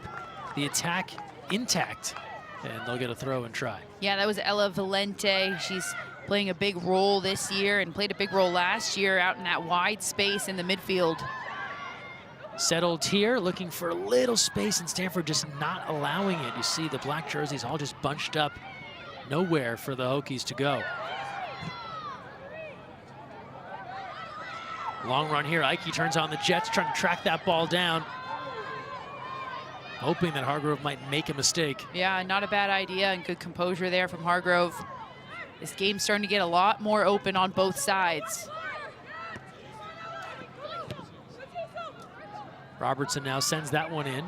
the attack intact. And they'll get a throw and try. Yeah, that was Ella Valente. She's playing a big role this year and played a big role last year out in that wide space in the midfield. Settled here, looking for a little space, and Stanford just not allowing it. You see the black jerseys all just bunched up nowhere for the Hokies to go. Long run here. Aikey turns on the jets, trying to track that ball down, hoping that Hargrove might make a mistake. Yeah, not a bad idea, and good composure there from Hargrove. This game's starting to get a lot more open on both sides. Robertson now sends that one in,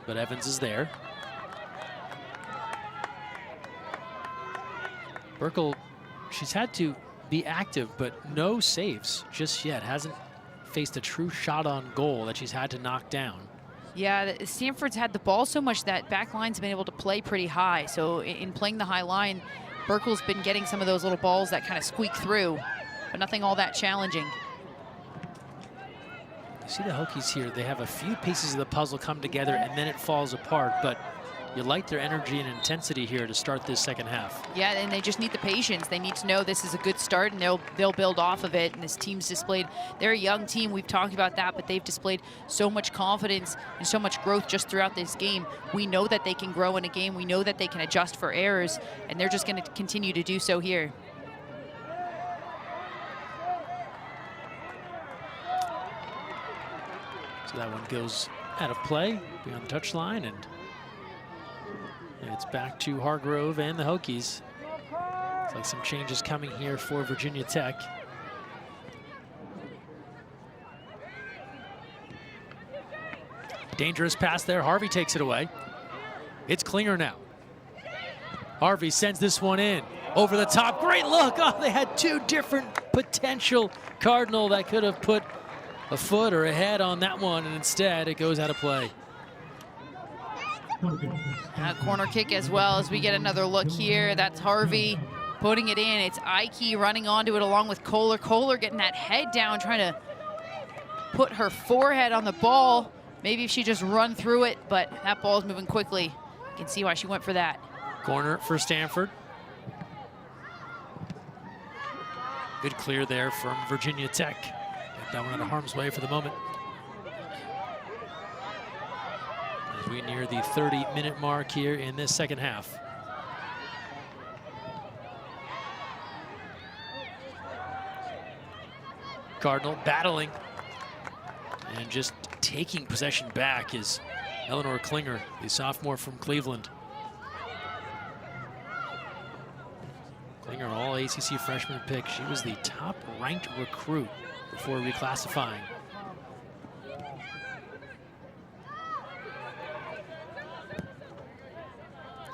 but Evans is there. Burkle, she's had to be active, but no saves just yet. Hasn't faced a true shot on goal that she's had to knock down. Yeah, Stanford's had the ball so much that back line's been able to play pretty high. So in playing the high line, Burkle's been getting some of those little balls that kind of squeak through, but nothing all that challenging. You see the Hokies here, they have a few pieces of the puzzle come together and then it falls apart, but you like their energy and intensity here to start this second half. Yeah, and they just need the patience. They need to know this is a good start, and they'll build off of it. And this team's displayed, they're a young team, we've talked about that, but they've displayed so much confidence and so much growth just throughout this game. We know that they can grow in a game. We know that they can adjust for errors, and they're just going to continue to do so here. So that one goes out of play beyond the touchline, and it's back to Hargrove and the Hokies. Looks like some changes coming here for Virginia Tech. Dangerous pass there. Harvey takes it away. It's Klinger now. Harvey sends this one in. Over the top. Great look. Oh, they had two different potential Cardinal that could have put a foot or a head on that one, and instead it goes out of play. A corner kick as well as we get another look here. That's Harvey putting it in. It's Aikey running onto it along with Kohler. Kohler getting that head down, trying to put her forehead on the ball. Maybe if she just run through it, but that ball's moving quickly. You can see why she went for that. Corner for Stanford. Good clear there from Virginia Tech. Get that one out of harm's way for the moment. As we near the 30-minute mark here in this second half. Cardinal battling and just taking possession back is Eleanor Klinger, the sophomore from Cleveland. Klinger, all ACC freshman pick. She was the top-ranked recruit before reclassifying.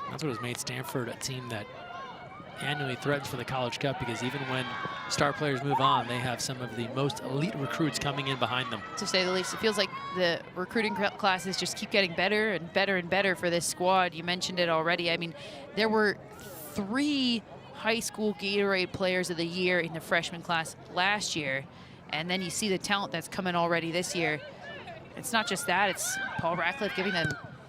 That's what has made Stanford a team that annually threatens for the College Cup, because even when star players move on, they have some of the most elite recruits coming in behind them. To say the least, it feels like the recruiting classes just keep getting better and better and better for this squad. You mentioned it already. I mean, there were 3 high school Gatorade Players of the Year in the freshman class last year, and then you see the talent that's coming already this year. It's not just that, it's Paul Ratcliffe giving them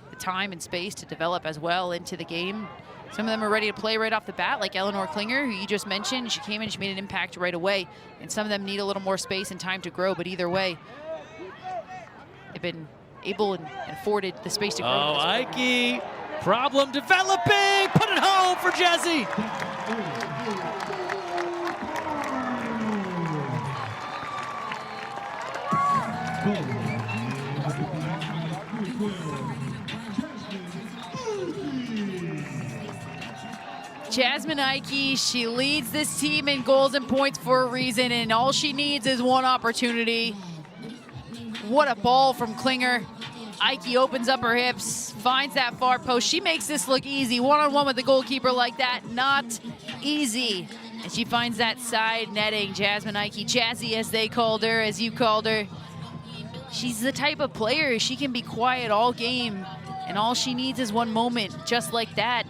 the time and space to develop as well into the game. Some of them are ready to play right off the bat, like Eleanor Klinger, who you just mentioned. She came in, she made an impact right away, and some of them need a little more space and time to grow, but either way, they've been able and afforded the space to grow. Oh, Aikey, problem developing, put it home for Jazzy. Jasmine Aikey, she leads this team in goals and points for a reason, and all she needs is one opportunity. What a ball from Klinger. Aikey opens up her hips, finds that far post. She makes this look easy. One-on-one with the goalkeeper like that, not easy. And she finds that side netting. Jasmine Aikey, Jazzy as they called her, as you called her. She's the type of player, she can be quiet all game, and all she needs is one moment, just like that.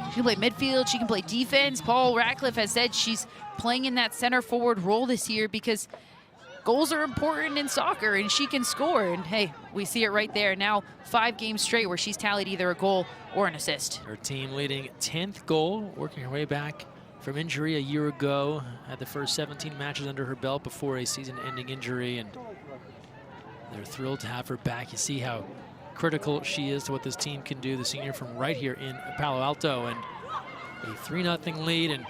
She can play midfield, she can play defense. Paul Ratcliffe has said she's playing in that center forward role this year because goals are important in soccer and she can score. And hey, we see it right there. Now 5 games straight where she's tallied either a goal or an assist. Her team leading 10th goal, working her way back from injury a year ago. Had the first 17 matches under her belt before a season-ending injury, and they're thrilled to have her back. You see how critical she is to what this team can do, the senior from right here in Palo Alto. And a 3-0 lead, and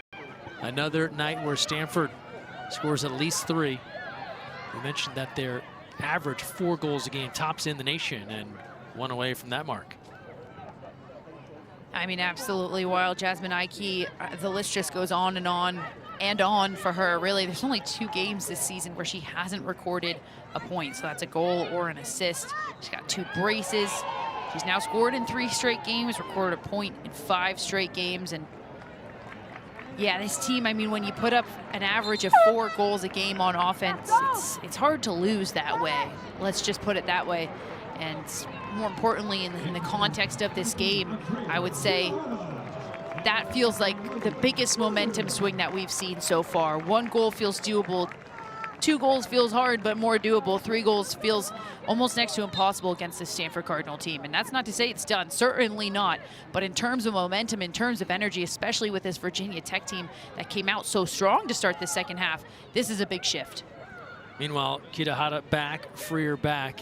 another night where Stanford scores at least 3. We mentioned that their average 4 goals a game tops in the nation, and 1 away from that mark. I mean, absolutely wild. Jasmine Aikey, the list just goes on and on for her. Really, there's only 2 games this season where she hasn't recorded a point, so that's a goal or an assist. She's got 2 braces. She's now scored in 3 straight games, recorded a point in 5 straight games, and yeah, this team, I mean, when you put up an average of 4 goals a game on offense, it's hard to lose that way. Let's just put it that way. And more importantly, in the context of this game, I would say that feels like the biggest momentum swing that we've seen so far. 1 goal feels doable. 2 goals feels hard, but more doable. 3 goals feels almost next to impossible against the Stanford Cardinal team. And that's not to say it's done, certainly not. But in terms of momentum, in terms of energy, especially with this Virginia Tech team that came out so strong to start the second half, this is a big shift. Meanwhile, Kitahara back, Freer back.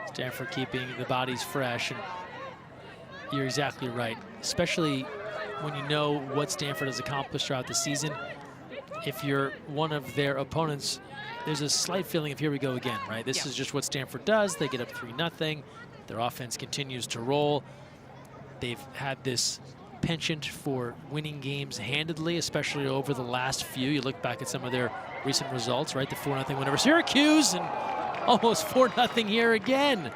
Stanford keeping the bodies fresh. And you're exactly right, especially when you know what Stanford has accomplished throughout the season. If you're one of their opponents, there's a slight feeling of here we go again, right? This is just what Stanford does. They get up 3-0. Their offense continues to roll. They've had this penchant for winning games handedly, especially over the last few. You look back at some of their recent results, right? The 4-0 win over Syracuse and almost 4-0 here again.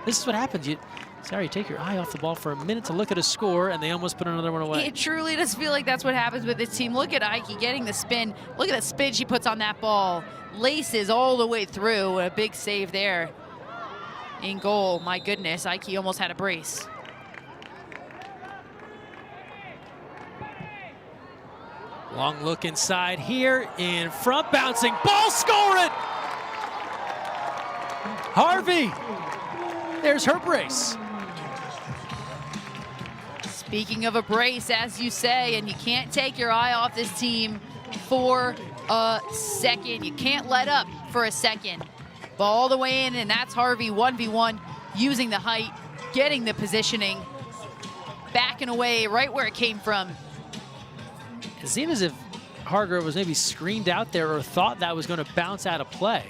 This is what happens. You take your eye off the ball for a minute to look at a score, and they almost put another one away. It truly does feel like that's what happens with this team. Look at Aikey getting the spin. Look at the spin she puts on that ball. Laces all the way through. A big save there in goal. My goodness, Aikey almost had a brace. Long look inside here, in front, bouncing ball, score it! Harvey, there's her brace. Speaking of a brace, as you say, and you can't take your eye off this team for a second. You can't let up for a second. Ball all the way in, and that's Harvey 1v1, using the height, getting the positioning, backing away right where it came from. It seemed as if Hargrove was maybe screened out there or thought that was going to bounce out of play.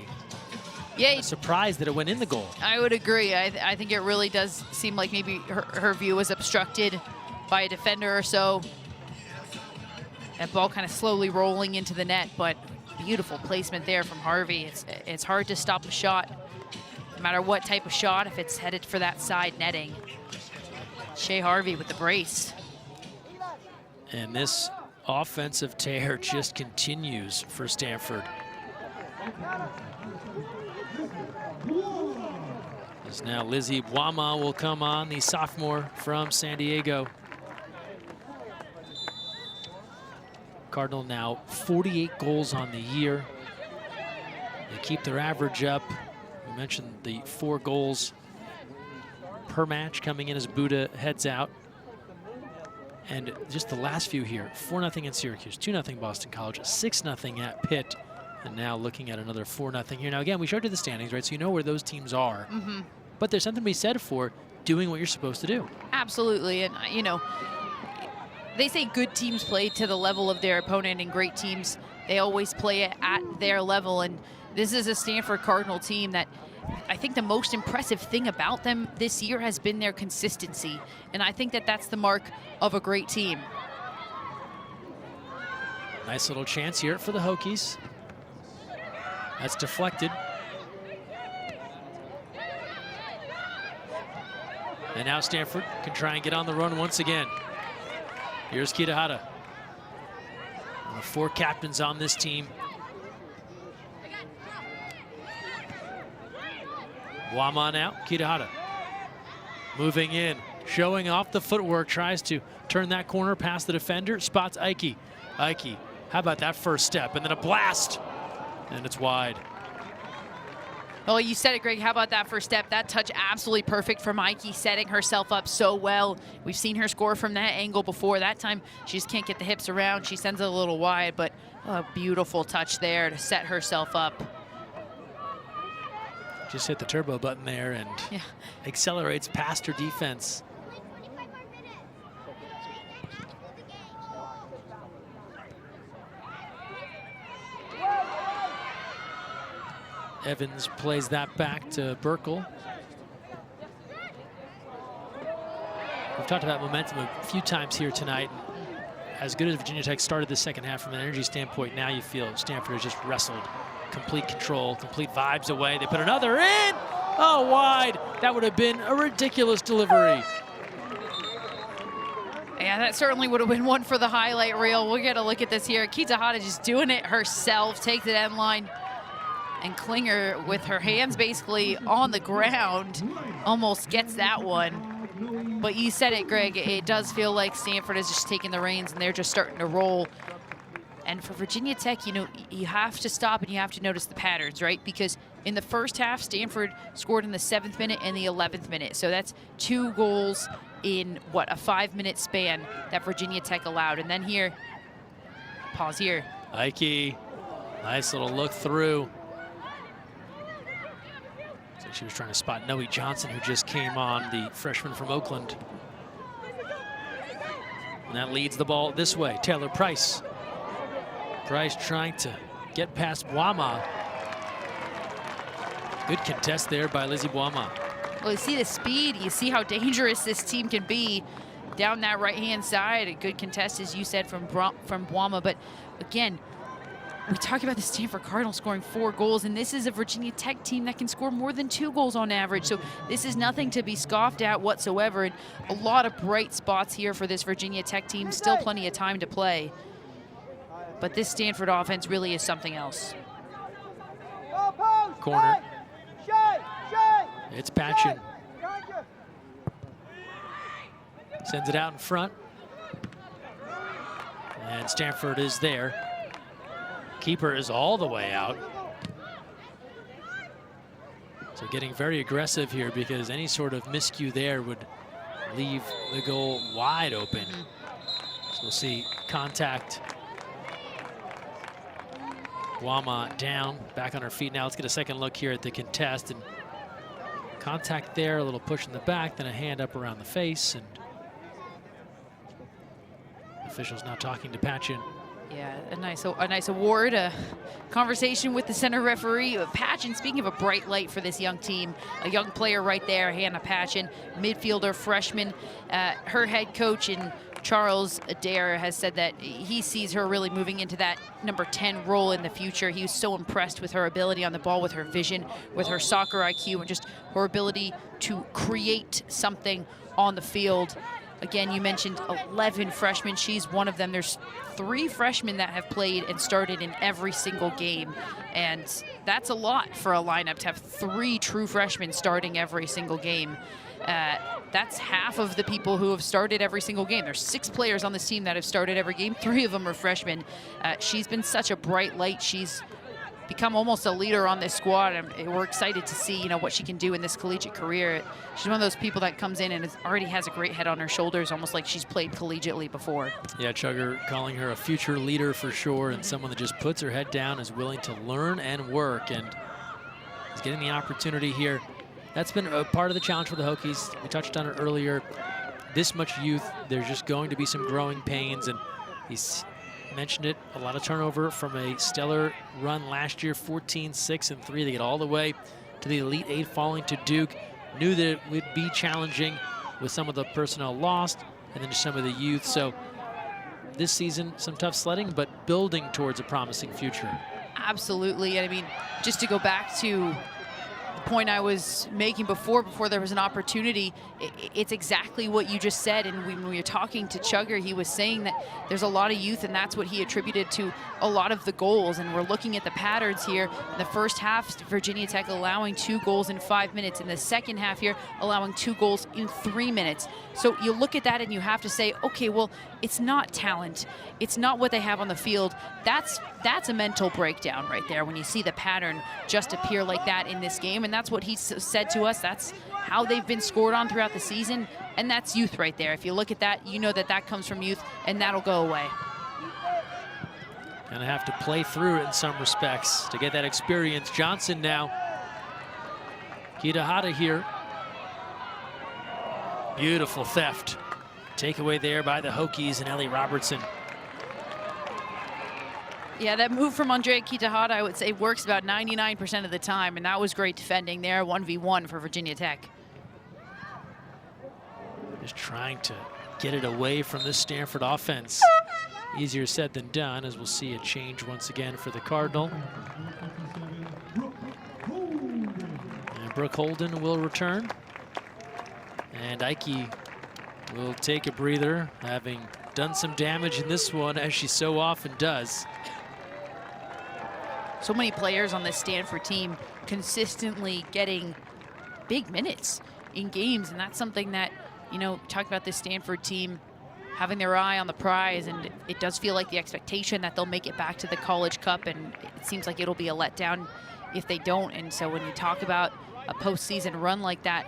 Yeah, I'm surprised that it went in the goal. I would agree. I think it really does seem like maybe her view was obstructed by a defender or so. That ball kind of slowly rolling into the net, but beautiful placement there from Harvey. It's hard to stop a shot, no matter what type of shot, if it's headed for that side netting. Shae Harvey with the brace. And this offensive tear just continues for Stanford. As now Lizzie Boima will come on, the sophomore from San Diego. Cardinal now 48 goals on the year. They keep their average up. We mentioned the 4 goals per match coming in as Buddha heads out. And just the last few here, 4-0 in Syracuse, 2-0 Boston College, 6-0 at Pitt, and now looking at another 4-0 here. Now again, we showed you the standings, right? So you know where those teams are. Mm-hmm. But there's something to be said for doing what you're supposed to do. Absolutely, and you know, they say good teams play to the level of their opponent, and great teams, they always play it at their level. And this is a Stanford Cardinal team that I think the most impressive thing about them this year has been their consistency. And I think that that's the mark of a great team. Nice little chance here for the Hokies. That's deflected. And now Stanford can try and get on the run once again. Here's Kitahara. One of 4 captains on this team. Boima now, Kitahara. Moving in, showing off the footwork, tries to turn that corner past the defender, spots Aikey. Aikey, how about that first step? And then a blast, and it's wide. Well, you said it, Greg. How about that first step? That touch absolutely perfect from Aikey, setting herself up so well. We've seen her score from that angle before. That time, she just can't get the hips around. She sends it a little wide, but a beautiful touch there to set herself up. Just hit the turbo button there and accelerates past her defense. Evans plays that back to Burkle. We've talked about momentum a few times here tonight. As good as Virginia Tech started the second half from an energy standpoint, now you feel Stanford has just wrestled. Complete control, complete vibes away. They put another in. Oh, wide. That would have been a ridiculous delivery. Yeah, that certainly would have been one for the highlight reel. We'll get a look at this here. Kitahara just doing it herself. Take the end line. And Klinger, with her hands basically on the ground, almost gets that one. But you said it, Greg. It does feel like Stanford is just taking the reins and they're just starting to roll. And for Virginia Tech, you know, you have to stop and you have to notice the patterns, right? Because in the first half, Stanford scored in the 7th minute and the 11th minute. So that's 2 goals in, what, a 5-minute span that Virginia Tech allowed. And then here, pause here. Aikey, nice little look through. Looks like she was trying to spot Noe Johnson, who just came on, the freshman from Oakland. And that leads the ball this way. Taylor Price. Price trying to get past Boima. Good contest there by Lizzie Boima. Well, you see the speed. You see how dangerous this team can be down that right-hand side. A good contest, as you said, from Boima. But again, we talk about the Stanford Cardinal scoring 4 goals, and this is a Virginia Tech team that can score more than 2 goals on average. So this is nothing to be scoffed at whatsoever. And a lot of bright spots here for this Virginia Tech team. Still plenty of time to play. But this Stanford offense really is something else. Corner. It's Patchen. Sends it out in front. And Stanford is there. Keeper is all the way out. So getting very aggressive here because any sort of miscue there would leave the goal wide open. So we'll see contact. Boima down, back on her feet now. Let's get a second look here at the contest. And contact there, a little push in the back, then a hand up around the face. And officials now talking to Patchen. Yeah, a nice award, a conversation with the center referee. Patchen, speaking of a bright light for this young team, a young player right there, Hannah Patchen, midfielder, freshman. Her head coach in Charles Adair has said that he sees her really moving into that number 10 role in the future. He was so impressed with her ability on the ball, with her vision, with her soccer IQ, and just her ability to create something on the field. Again, you mentioned 11 freshmen. She's one of them. There's 3 freshmen that have played and started in every single game. And that's a lot for a lineup to have 3 true freshmen starting every single game. That's half of the people who have started every single game. There's 6 players on this team that have started every game. 3 of them are freshmen. She's been such a bright light. She's become almost a leader on this squad, and we're excited to see, you know, what she can do in this collegiate career. She's one of those people that comes in and already has a great head on her shoulders, almost like she's played collegiately before. Yeah, Chugger calling her a future leader for sure, and someone that just puts her head down, is willing to learn and work, and is getting the opportunity here. That's been a part of the challenge for the Hokies. We touched on it earlier. This much youth, there's just going to be some growing pains, and he's mentioned it, a lot of turnover from a stellar run last year, 14-6-3. They get all the way to the Elite 8, falling to Duke. Knew that it would be challenging with some of the personnel lost and then just some of the youth. So this season, some tough sledding, but building towards a promising future. Absolutely. I mean, just to go back to the point I was making before there was an opportunity, it's exactly what you just said. And when we were talking to Chugger, he was saying that there's a lot of youth, and that's what he attributed to a lot of the goals. And we're looking at the patterns here. In the first half, Virginia Tech allowing 2 goals in 5 minutes. In the second half here, allowing 2 goals in 3 minutes. So you look at that and you have to say, okay, well, it's not talent. It's not what they have on the field. That's a mental breakdown right there when you see the pattern just appear like that in this game. And that's what he said to us. That's how they've been scored on throughout the season. And that's youth right there. If you look at that, you know that that comes from youth, and that'll go away. Gonna have to play through it in some respects to get that experience. Johnson now Kitahara here. Beautiful theft. Takeaway there by the Hokies and Ellie Robertson. Yeah, that move from Andrea Kitahara, I would say, works about 99% of the time, and that was great defending there, 1v1 for Virginia Tech. Just trying to get it away from this Stanford offense. Easier said than done, as we'll see a change once again for the Cardinal. And Brooke Holden will return. And Aikey will take a breather, having done some damage in this one, as she so often does. So many players on this Stanford team consistently getting big minutes in games, and that's something that, you know, talk about this Stanford team having their eye on the prize, and it does feel like the expectation that they'll make it back to the College Cup, and it seems like it'll be a letdown if they don't. And so when you talk about a postseason run like that,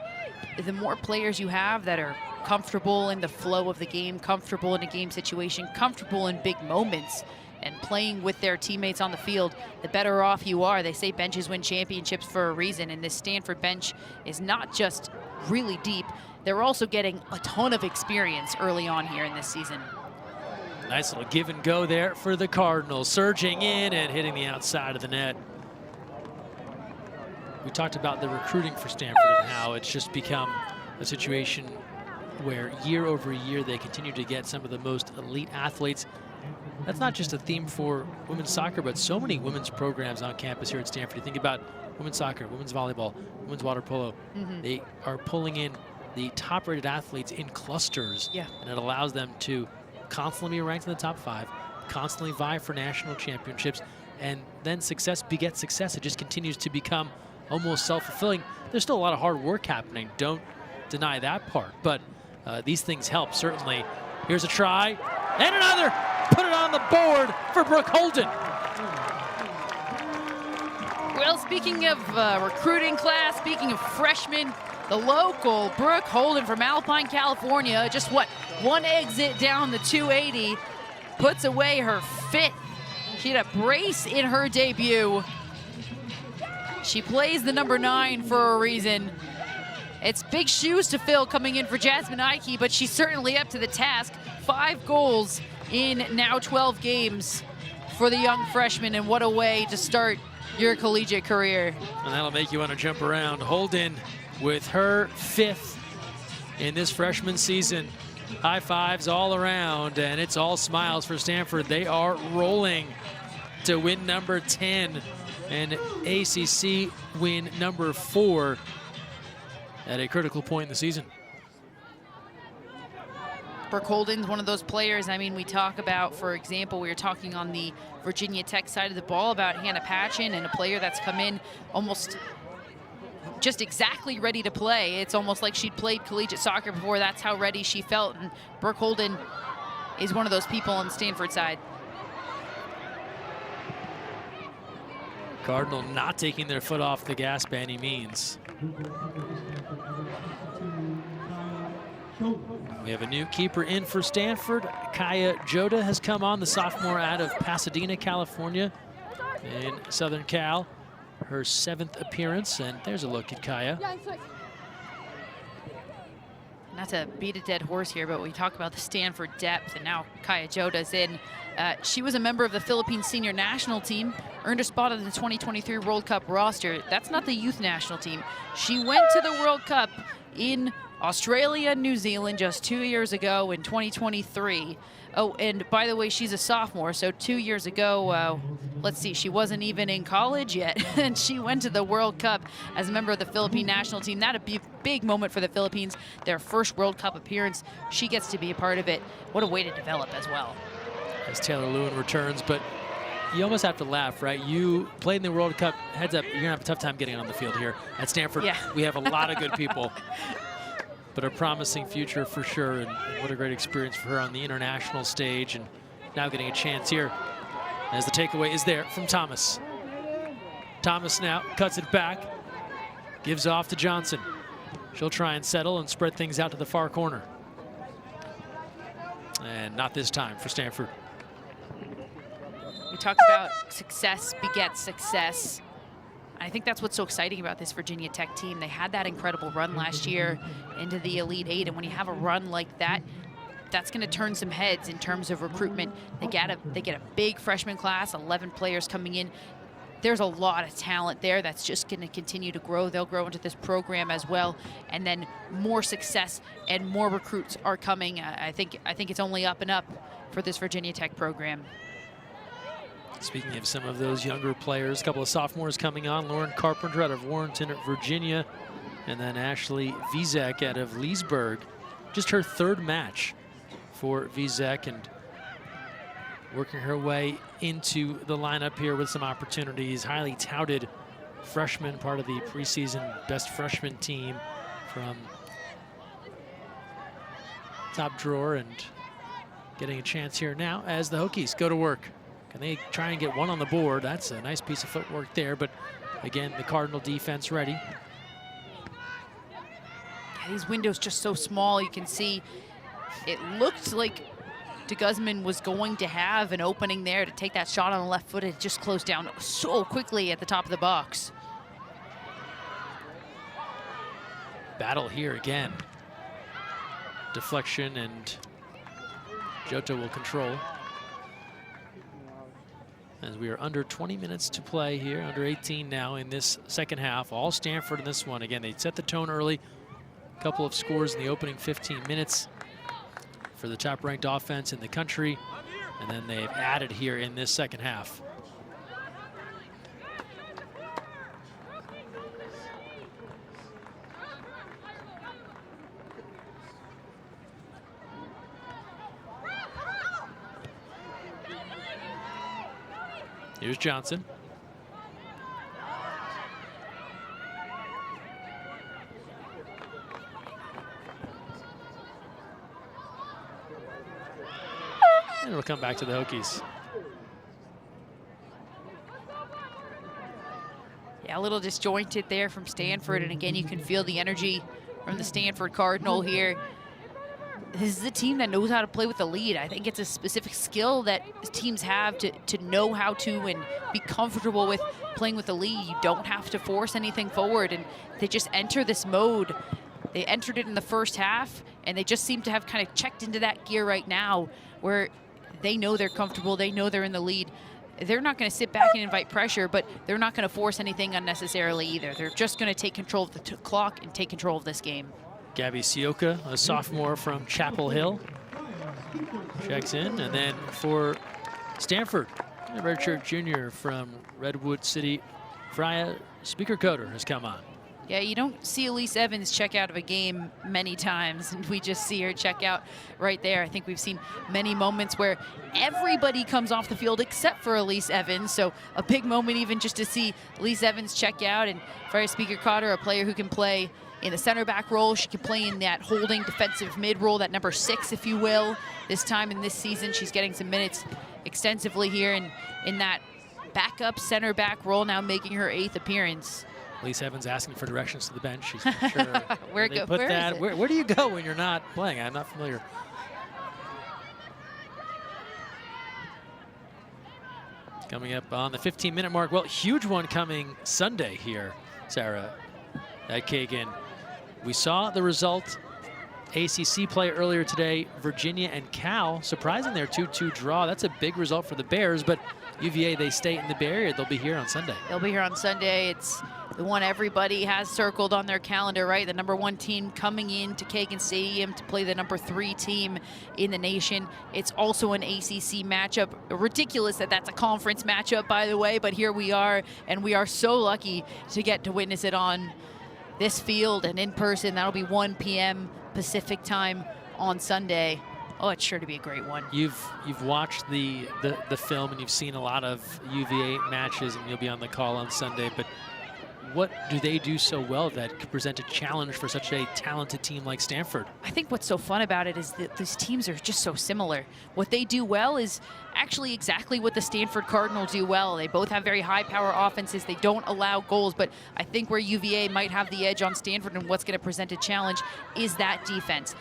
the more players you have that are comfortable in the flow of the game, comfortable in a game situation, comfortable in big moments, and playing with their teammates on the field, the better off you are. They say benches win championships for a reason, and this Stanford bench is not just really deep, they're also getting a ton of experience early on here in this season. Nice little give and go there for the Cardinals, surging in and hitting the outside of the net. We talked about the recruiting for Stanford and how it's just become a situation where year over year they continue to get some of the most elite athletes. That's not just a theme for women's soccer, but so many women's programs on campus here at Stanford. You think about women's soccer, women's volleyball, women's water polo. They are pulling in the top-rated athletes in clusters, and it allows them to constantly be ranked in the top 5, constantly vie for national championships, and then success begets success. It just continues to become almost self-fulfilling. There's still a lot of hard work happening. Don't deny that part, but these things help, certainly. Here's a try, and another! Put it on the board for Brooke Holden. Well, speaking of recruiting class, speaking of freshmen, the local Brooke Holden from Alpine, California, just one exit down the 280, puts away her 5th. She had a brace in her debut. She plays the number 9 for a reason. It's big shoes to fill coming in for Jasmine Aikey, but she's certainly up to the task. 5 goals in now 12 games for the young freshman, and what a way to start your collegiate career. And that'll make you want to jump around. Holden with her 5th in this freshman season. High fives all around, and it's all smiles for Stanford. They are rolling to win number 10 and ACC win number 4 at a critical point in the season. Brooke Holden's one of those players, I mean, we talk about, for example, we were talking on the Virginia Tech side of the ball about Hannah Patchen, and a player that's come in almost just exactly ready to play. It's almost like she'd played collegiate soccer before. That's how ready she felt, and Brooke Holden is one of those people on the Stanford side. Cardinal not taking their foot off the gas by any means. We have a new keeper in for Stanford. Kaya Joda has come on, the sophomore out of Pasadena, California in Southern Cal. Her 7th appearance, and there's a look at Kaya. Not to beat a dead horse here, but we talk about the Stanford depth, and now Kaya Joda's in. She was a member of the Philippines senior national team, earned a spot on the 2023 World Cup roster. That's not the youth national team. She went to the World Cup in Australia and New Zealand just 2 years ago in 2023. Oh, and by the way, she's a sophomore, so 2 years ago, let's see, she wasn't even in college yet, and she went to the World Cup as a member of the Philippine national team. That'd be a big moment for the Philippines, their first World Cup appearance. She gets to be a part of it. What a way to develop as well. As Taylor Lewin returns, but you almost have to laugh, right? You played in the World Cup, heads up, you're gonna have a tough time getting on the field here. At Stanford, we have a lot of good people. But a promising future for sure, and what a great experience for her on the international stage, and now getting a chance here as the takeaway is there from Thomas. Thomas now cuts it back, gives off to Johnson. She'll try and settle and spread things out to the far corner. And not this time for Stanford. We talk about success begets success. I think that's what's so exciting about this Virginia Tech team. They had that incredible run last year into the Elite Eight, and when you have a run like that, that's going to turn some heads in terms of recruitment. They get a big freshman class, 11 players coming in. There's a lot of talent there that's just going to continue to grow. They'll grow into this program as well, and then more success and more recruits are coming. I think it's only up and up for this Virginia Tech program. Speaking of some of those younger players, a couple of sophomores coming on. Lauren Carpenter out of Warrenton, Virginia, and then Ashley Vizek out of Leesburg. Just her third match for Vizek, and working her way into the lineup here with some opportunities. Highly touted freshman, part of the preseason best freshman team from top drawer, and getting a chance here now as the Hokies go to work. Can they try and get one on the board? That's a nice piece of footwork there, but again, the Cardinal defense ready. Yeah, these windows just so small. You can see it looked like de Guzman was going to have an opening there to take that shot on the left foot. It just closed down so quickly at the top of the box. Battle here again. Deflection, and Jota will control. As we are under 20 minutes to play here, under 18 now in this second half. All Stanford in this one. Again, they set the tone early. A couple of scores in the opening 15 minutes for the top-ranked offense in the country, and then they've added here in this second half. Here's Johnson. And it'll come back to the Hokies. Yeah, a little disjointed there from Stanford, and again, you can feel the energy from the Stanford Cardinal here. This is a team that knows how to play with the lead. I think it's a specific skill that teams have to know how to and be comfortable with playing with the lead. You don't have to force anything forward, and they just enter this mode. They entered it in the first half, and they just seem to have kind of checked into that gear right now where they know they're comfortable, they know they're in the lead. They're not going to sit back and invite pressure, but they're not going to force anything unnecessarily either. They're just going to take control of the clock and take control of this game. Gabby Sioka, a sophomore from Chapel Hill, checks in. And then for Stanford, a redshirt junior from Redwood City, Freya Speaker-Coder has come on. Yeah, you don't see Elise Evans check out of a game many times, and we just see her check out right there. I think we've seen many moments where everybody comes off the field except for Elise Evans, so a big moment even just to see Elise Evans check out. And Freya Speaker-Coder, a player who can play in the center back role. She can play in that holding defensive mid role, that number 6, if you will. This time in this season, she's getting some minutes extensively here in that backup center back role, now making her 8th appearance. Elise Evans asking for directions to the bench. She's not sure where do you go when you're not playing? I'm not familiar. Coming up on the 15-minute mark. Well, huge one coming Sunday here, Sarah, at Kagan. We saw the result, ACC play earlier today, Virginia and Cal, surprising their 2-2 draw. That's a big result for the Bears, but UVA, they stay in the Bay Area. They'll be here on Sunday. They'll be here on Sunday. It's the one everybody has circled on their calendar, right? The number 1 team coming into Kagan Stadium to play the number 3 team in the nation. It's also an ACC matchup. Ridiculous that that's a conference matchup, by the way, but here we are, and we are so lucky to get to witness it on this field and in person. That'll be 1 p.m. Pacific time on Sunday. Oh, it's sure to be a great one. You've watched the film, and you've seen a lot of UVA matches, and you'll be on the call on Sunday, but what do they do so well that could present a challenge for such a talented team like Stanford? I think what's so fun about it is that these teams are just so similar. What they do well is actually exactly what the Stanford Cardinal do well. They both have very high power offenses. They don't allow goals, but I think where UVA might have the edge on Stanford and what's going to present a challenge is that defense.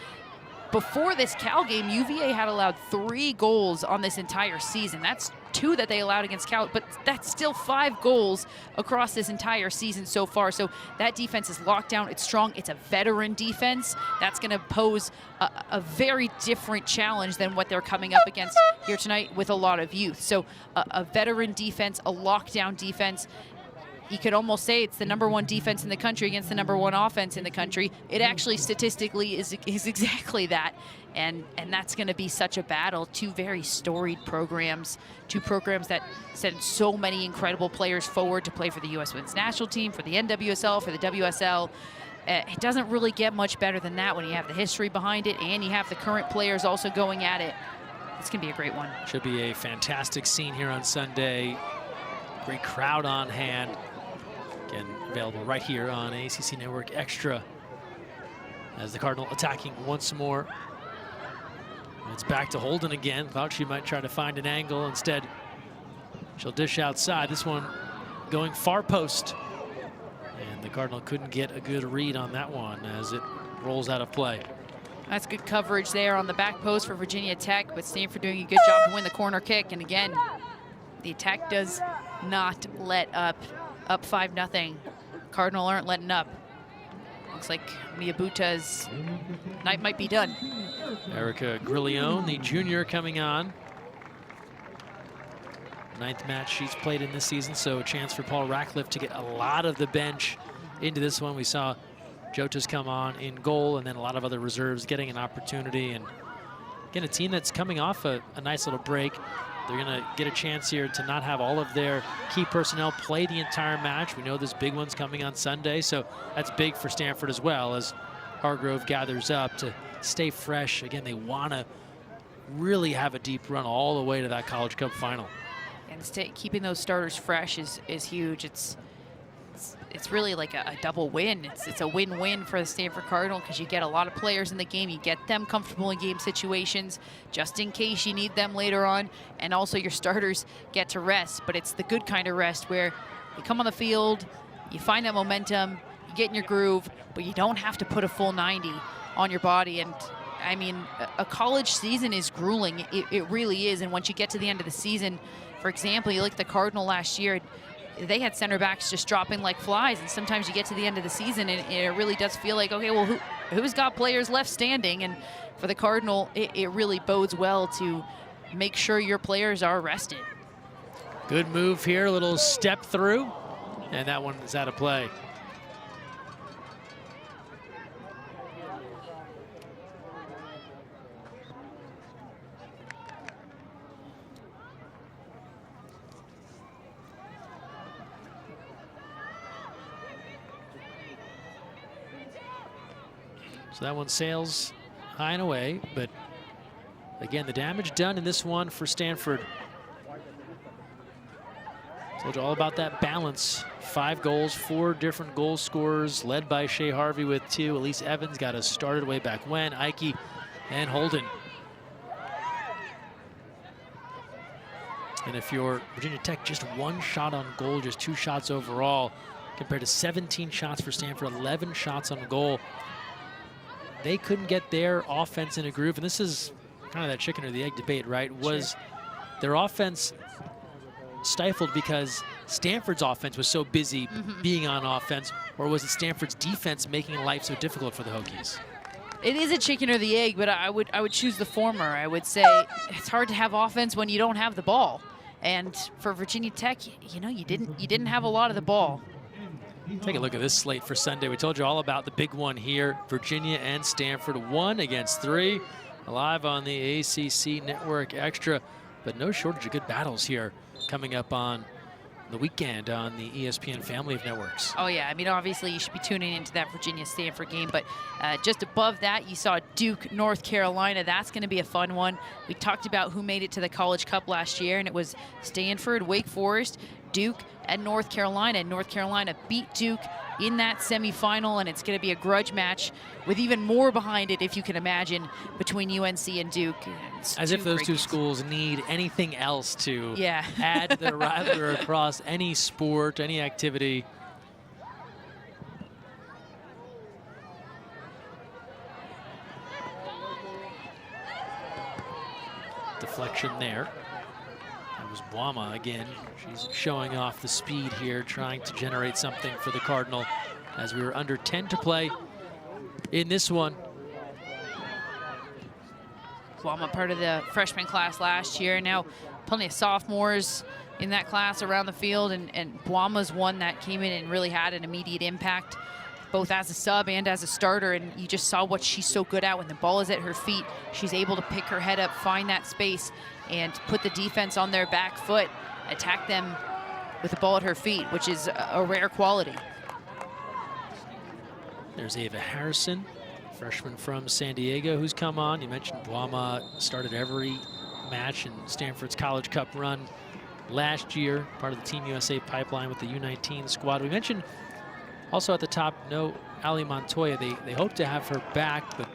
before this Cal game, UVA had allowed 3 goals on this entire season. That's 2 that they allowed against Cal, but that's still 5 goals across this entire season so far. So that defense is locked down. It's strong. It's a veteran defense. That's going to pose a very different challenge than what they're coming up against here tonight with a lot of youth. So a veteran defense, a lockdown defense. You could almost say it's the #1 defense in the country against the #1 offense in the country. It actually statistically is exactly that. And that's going to be such a battle. 2 very storied programs, 2 programs that send so many incredible players forward to play for the U.S. Women's National Team, for the NWSL, for the WSL. It doesn't really get much better than that when you have the history behind it and you have the current players also going at it. It's going to be a great one. Should be a fantastic scene here on Sunday. Great crowd on hand. Again, available right here on ACC Network Extra as the Cardinal attacking once more. And it's back to Holden again. Thought she might try to find an angle. Instead, she'll dish outside. This one going far post. And the Cardinal couldn't get a good read on that one as it rolls out of play. That's good coverage there on the back post for Virginia Tech, but Stanford doing a good job to win the corner kick. And again, the attack does not let up. Up 5-0. Cardinal aren't letting up. Looks like Miabuta's night might be done. Erica Grillione, the junior, coming on. 9th match she's played in this season, so a chance for Paul Ratcliffe to get a lot of the bench into this one. We saw Jotas come on in goal, and then a lot of other reserves getting an opportunity. And again, a team that's coming off a nice little break. They're going to get a chance here to not have all of their key personnel play the entire match. We know there's big ones coming on Sunday, so that's big for Stanford as well as Hargrove gathers up to stay fresh. Again, they want to really have a deep run all the way to that College Cup final. And keeping those starters fresh is huge. It's really like a double win. It's a win-win for the Stanford Cardinal because you get a lot of players in the game. You get them comfortable in game situations just in case you need them later on. And also your starters get to rest, but it's the good kind of rest where you come on the field, you find that momentum, you get in your groove, but you don't have to put a full 90 on your body. And I mean, a college season is grueling. It really is. And once you get to the end of the season, for example, you look at the Cardinal last year, they had center backs just dropping like flies, and sometimes you get to the end of the season and it really does feel like, okay, well, who's got players left standing? And for the Cardinal, it really bodes well to make sure your players are rested. Good move here, a little step through, and that one is out of play. So that one sails high and away, but again, the damage done in this one for Stanford. Told you all about that balance. 5 goals, 4 different goal scorers, led by Shae Harvey with 2. Elise Evans got us started way back when. Aikey and Holden. And if you're Virginia Tech, just 1 shot on goal, just 2 shots overall, compared to 17 shots for Stanford, 11 shots on goal. They couldn't get their offense in a groove, and this is kind of that chicken or the egg debate, right? Was their offense stifled because Stanford's offense was so busy being on offense, or was it Stanford's defense making life so difficult for the Hokies? It is a chicken or the egg, but I would choose the former. I would say it's hard to have offense when you don't have the ball, and for Virginia Tech, you know, you didn't have a lot of the ball. Take a look at this slate for Sunday. We told you all about the big one here. Virginia and Stanford, 1 against 3. Live on the ACC Network Extra. But no shortage of good battles here coming up on the weekend on the ESPN family of networks. Oh yeah, I mean, obviously you should be tuning into that Virginia-Stanford game, but just above that, you saw Duke, North Carolina. That's going to be a fun one. We talked about who made it to the College Cup last year, and it was Stanford, Wake Forest, Duke, and North Carolina. And North Carolina beat Duke in that semifinal, and it's going to be a grudge match with even more behind it, if you can imagine, between UNC and Duke. As if those two schools need anything else to add to their rivalry across any sport, any activity. deflection there. That was Boama again. She's showing off the speed here, trying to generate something for the Cardinal as we were under 10 to play in this one. Boama, part of the freshman class last year. Now plenty of sophomores in that class around the field, and Boama's one that came in and really had an immediate impact, both as a sub and as a starter, and you just saw what she's so good at. When the ball is at her feet, she's able to pick her head up, find that space, and put the defense on their back foot, attack them with the ball at her feet, which is a rare quality. There's Ava Harrison, freshman from San Diego, who's come on. You mentioned Boama started every match in Stanford's College Cup run last year, part of the Team USA pipeline with the U19 squad. We mentioned also at the top, no Ali Montoya. They hope to have her back, but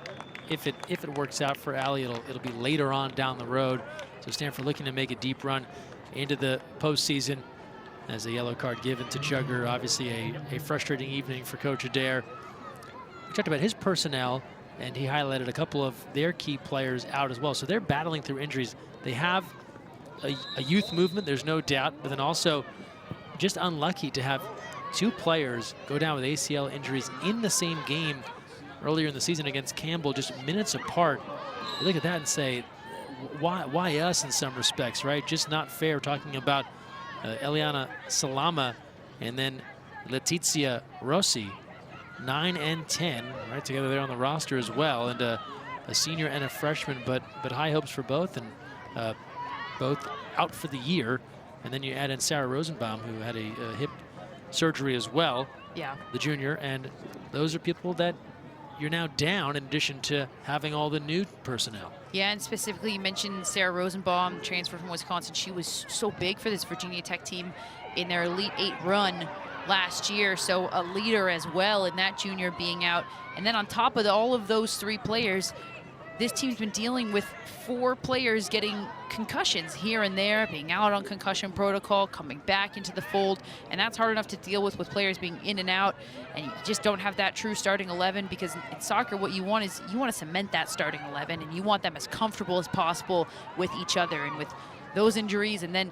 if it works out for Ali, it'll be later on down the road. So Stanford looking to make a deep run into the postseason as a yellow card given to Jugger. Obviously a frustrating evening for Coach Adair. We talked about his personnel, and he highlighted a couple of their key players out as well. So they're battling through injuries. They have a youth movement, there's no doubt, but then also just unlucky to have two players go down with ACL injuries in the same game earlier in the season against Campbell, just minutes apart. You look at that and say, why us in some respects, right? Just not fair. Talking about Eliana Salama and then Letizia Rossi, 9 and 10, right together there on the roster as well, and a senior and a freshman, but high hopes for both, and both out for the year. And then you add in Sarah Rosenbaum, who had a hip surgery as well. Yeah. The junior, and those are people that you're now down in addition to having all the new personnel. Yeah, and specifically you mentioned Sarah Rosenbaum, transfer from Wisconsin. She was so big for this Virginia Tech team in their Elite 8 run last year, so a leader as well in that junior being out. And then on top of all of those three players, this team's been dealing with 4 players getting concussions here and there, being out on concussion protocol, coming back into the fold, and that's hard enough to deal with players being in and out, and you just don't have that true starting 11, because in soccer what you want is you want to cement that starting 11, and you want them as comfortable as possible with each other. And with those injuries, and then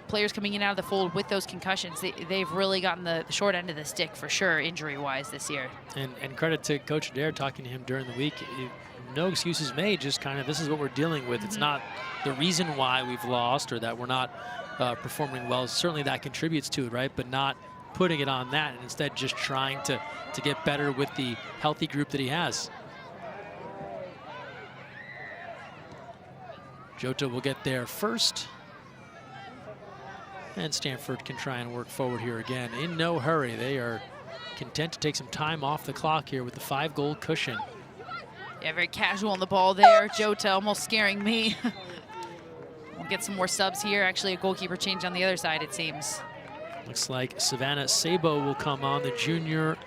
players coming in and out of the fold with those concussions, they've really gotten the short end of the stick for sure, injury-wise this year. And credit to Coach Adair, talking to him during the week. No excuses made, just kind of this is what we're dealing with. It's not the reason why we've lost or that we're not performing well. Certainly that contributes to it, right? But not putting it on that, and instead just trying to get better with the healthy group that he has. Jota will get there first. And Stanford can try and work forward here again. In no hurry. They are content to take some time off the clock here with the 5-goal cushion. Yeah, very casual on the ball there. Jota almost scaring me. We'll get some more subs here. Actually, a goalkeeper change on the other side, it seems. Looks like Savannah Sabo will come on, the junior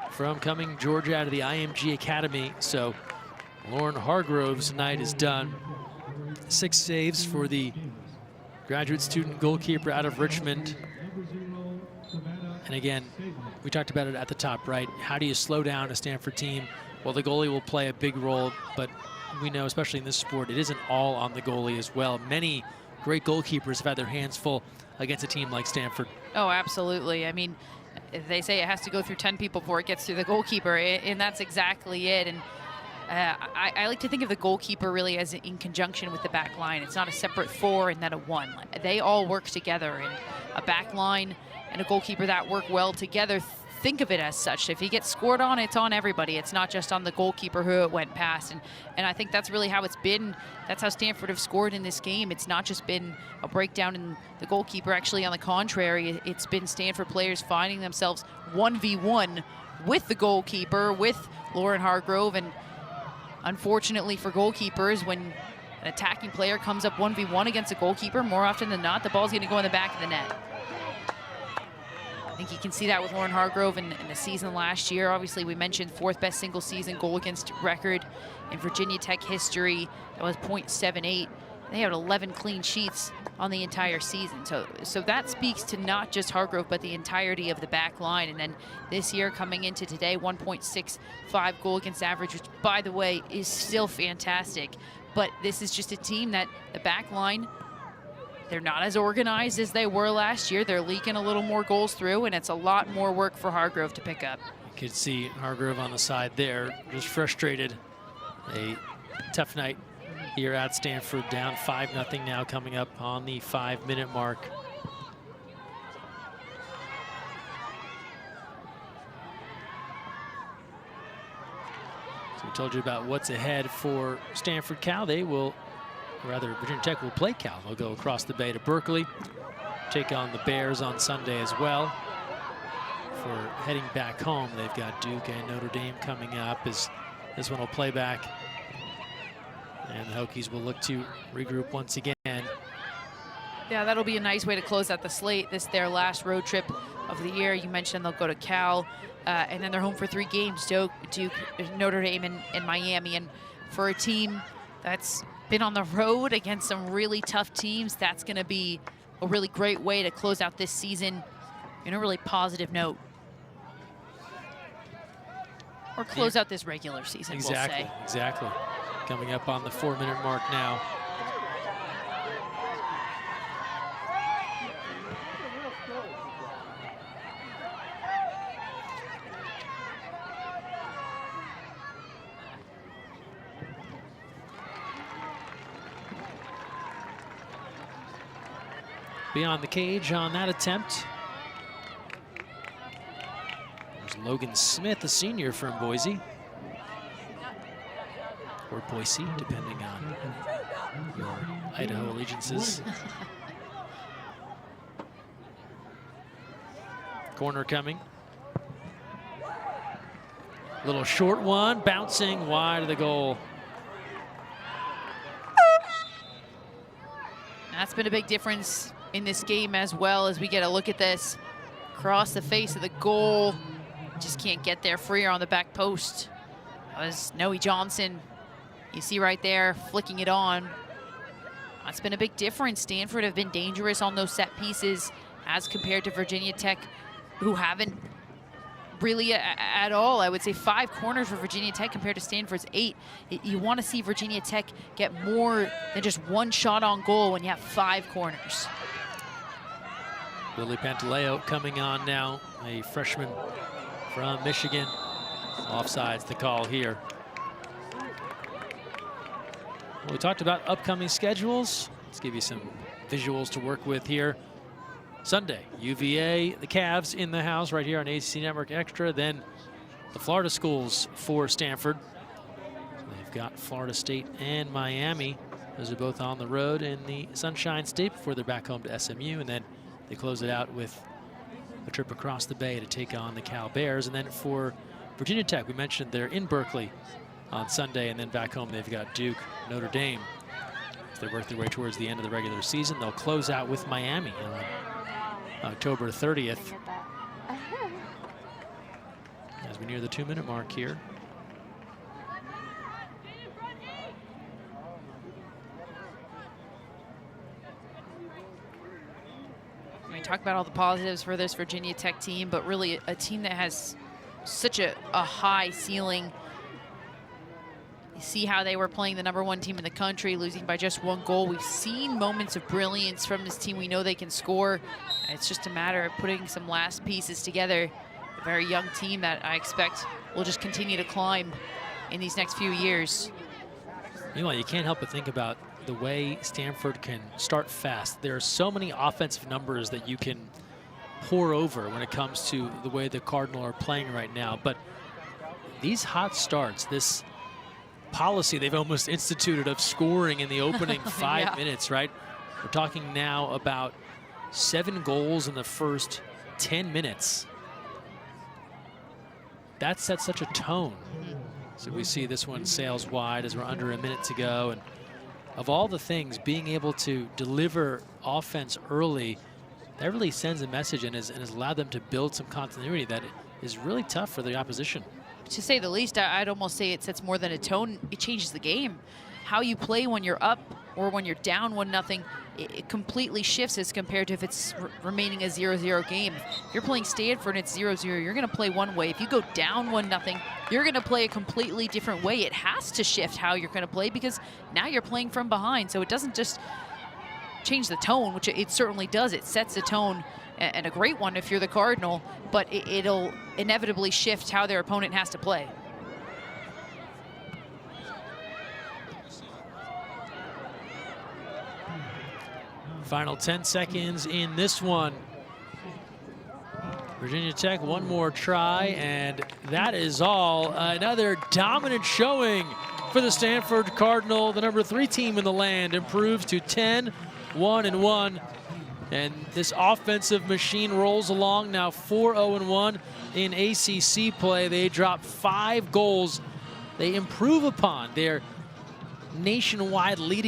from coming Georgia out of the IMG Academy. So Lauren Hargrove's night is done. 6 saves for the graduate student goalkeeper out of Richmond. And again, we talked about it at the top, right? How do you slow down a Stanford team? Well, the goalie will play a big role, but we know, especially in this sport, it isn't all on the goalie as well. Many great goalkeepers have had their hands full against a team like Stanford. Oh, absolutely. I mean, they say it has to go through 10 people before it gets through the goalkeeper, and that's exactly it. And I like to think of the goalkeeper really as in conjunction with the back line. It's not a separate 4 and then a 1. They all work together, and a back line and a goalkeeper that work well together. Think of it as such. If he gets scored on, it's on everybody. It's not just on the goalkeeper who it went past. And I think that's really how it's been. That's how Stanford have scored in this game. It's not just been a breakdown in the goalkeeper. Actually, on the contrary, it's been Stanford players finding themselves 1v1 with the goalkeeper, with Lauren Hargrove. And unfortunately for goalkeepers, when an attacking player comes up 1v1 against a goalkeeper, more often than not, the ball's going to go in the back of the net. I think you can see that with Lauren Hargrove in the season last year. Obviously, we mentioned 4th best single season goal against record in Virginia Tech history. That was .78. They had 11 clean sheets on the entire season. So that speaks to not just Hargrove, but the entirety of the back line. And then this year coming into today, 1.65 goal against average, which, by the way, is still fantastic. But this is just a team that the back line, they're not as organized as they were last year. They're leaking a little more goals through, and it's a lot more work for Hargrove to pick up. You could see Hargrove on the side there, just frustrated. A tough night here at Stanford, down 5-0 now, coming up on the 5-minute mark. So we told you about what's ahead for Stanford Cal. They will, or rather Virginia Tech will play Cal. They'll go across the bay to Berkeley, take on the Bears on Sunday as well. For heading back home, they've got Duke and Notre Dame coming up, as this one will play back. And the Hokies will look to regroup once again. Yeah, that'll be a nice way to close out the slate. This their last road trip of the year. You mentioned they'll go to Cal, and then they're home for 3 games, Duke, Notre Dame, and Miami. And for a team that's been on the road against some really tough teams, that's going to be a really great way to close out this season in a really positive note. Or close out this regular season, exactly, we'll say. Exactly. Coming up on the 4-minute mark now. Beyond the cage on that attempt. There's Logan Smith, a senior from Boise. Or Boise, depending on your Idaho allegiances. Corner coming. Little short one, bouncing wide of the goal. That's been a big difference in this game as well, as we get a look at this. Across the face of the goal. Just can't get there. Freer on the back post. That was Noe Johnson. You see right there, flicking it on. That's been a big difference. Stanford have been dangerous on those set pieces as compared to Virginia Tech, who haven't really at all. I would say 5 corners for Virginia Tech compared to Stanford's 8. You want to see Virginia Tech get more than just 1 shot on goal when you have 5 corners. Willie Pantaleo coming on now, a freshman from Michigan. Offsides the call here. Well, we talked about upcoming schedules. Let's give you some visuals to work with here. Sunday, UVA, the Cavs in the house right here on ACC Network Extra. Then the Florida schools for Stanford. So they've got Florida State and Miami. Those are both on the road in the Sunshine State before they're back home to SMU. And then they close it out with a trip across the bay to take on the Cal Bears. And then for Virginia Tech, we mentioned they're in Berkeley on Sunday, and then back home they've got Duke, Notre Dame. As they work their way towards the end of the regular season, they'll close out with Miami on October 30th. As we near the 2-minute mark here. We talk about all the positives for this Virginia Tech team, but really a team that has such a high ceiling. You see how they were playing the #1 team in the country, losing by just 1 goal. We've seen moments of brilliance from this team. We know they can score. It's just a matter of putting some last pieces together. A very young team that I expect will just continue to climb in these next few years. Meanwhile, you can't help but think about the way Stanford can start fast. There are so many offensive numbers that you can pour over when it comes to the way the Cardinal are playing right now. But these hot starts, this policy they've almost instituted of scoring in the opening 5 minutes, right? We're talking now about 7 goals in the first 10 minutes. That sets such a tone. So we see this one sails wide as we're under a minute to go. And of all the things, being able to deliver offense early, that really sends a message and has allowed them to build some continuity that is really tough for the opposition. To say the least, I'd almost say it sets more than a tone. It changes the game. How you play when you're up or when you're down 1-0, it completely shifts as compared to if it's remaining a 0-0 game. If you're playing Stanford and it's 0-0, you're going to play one way. If you go down 1-0, you're going to play a completely different way. It has to shift how you're going to play because now you're playing from behind. So it doesn't just change the tone, which it certainly does. It sets a tone, and a great one if you're the Cardinal, but it'll inevitably shift how their opponent has to play. Final 10 seconds in this one. Virginia Tech, one more try, and that is all. Another dominant showing for the Stanford Cardinal. The number 3 team in the land improves to 10-1-1. And this offensive machine rolls along now 4-0-1 in ACC play. They drop 5 goals. They improve upon their nationwide leading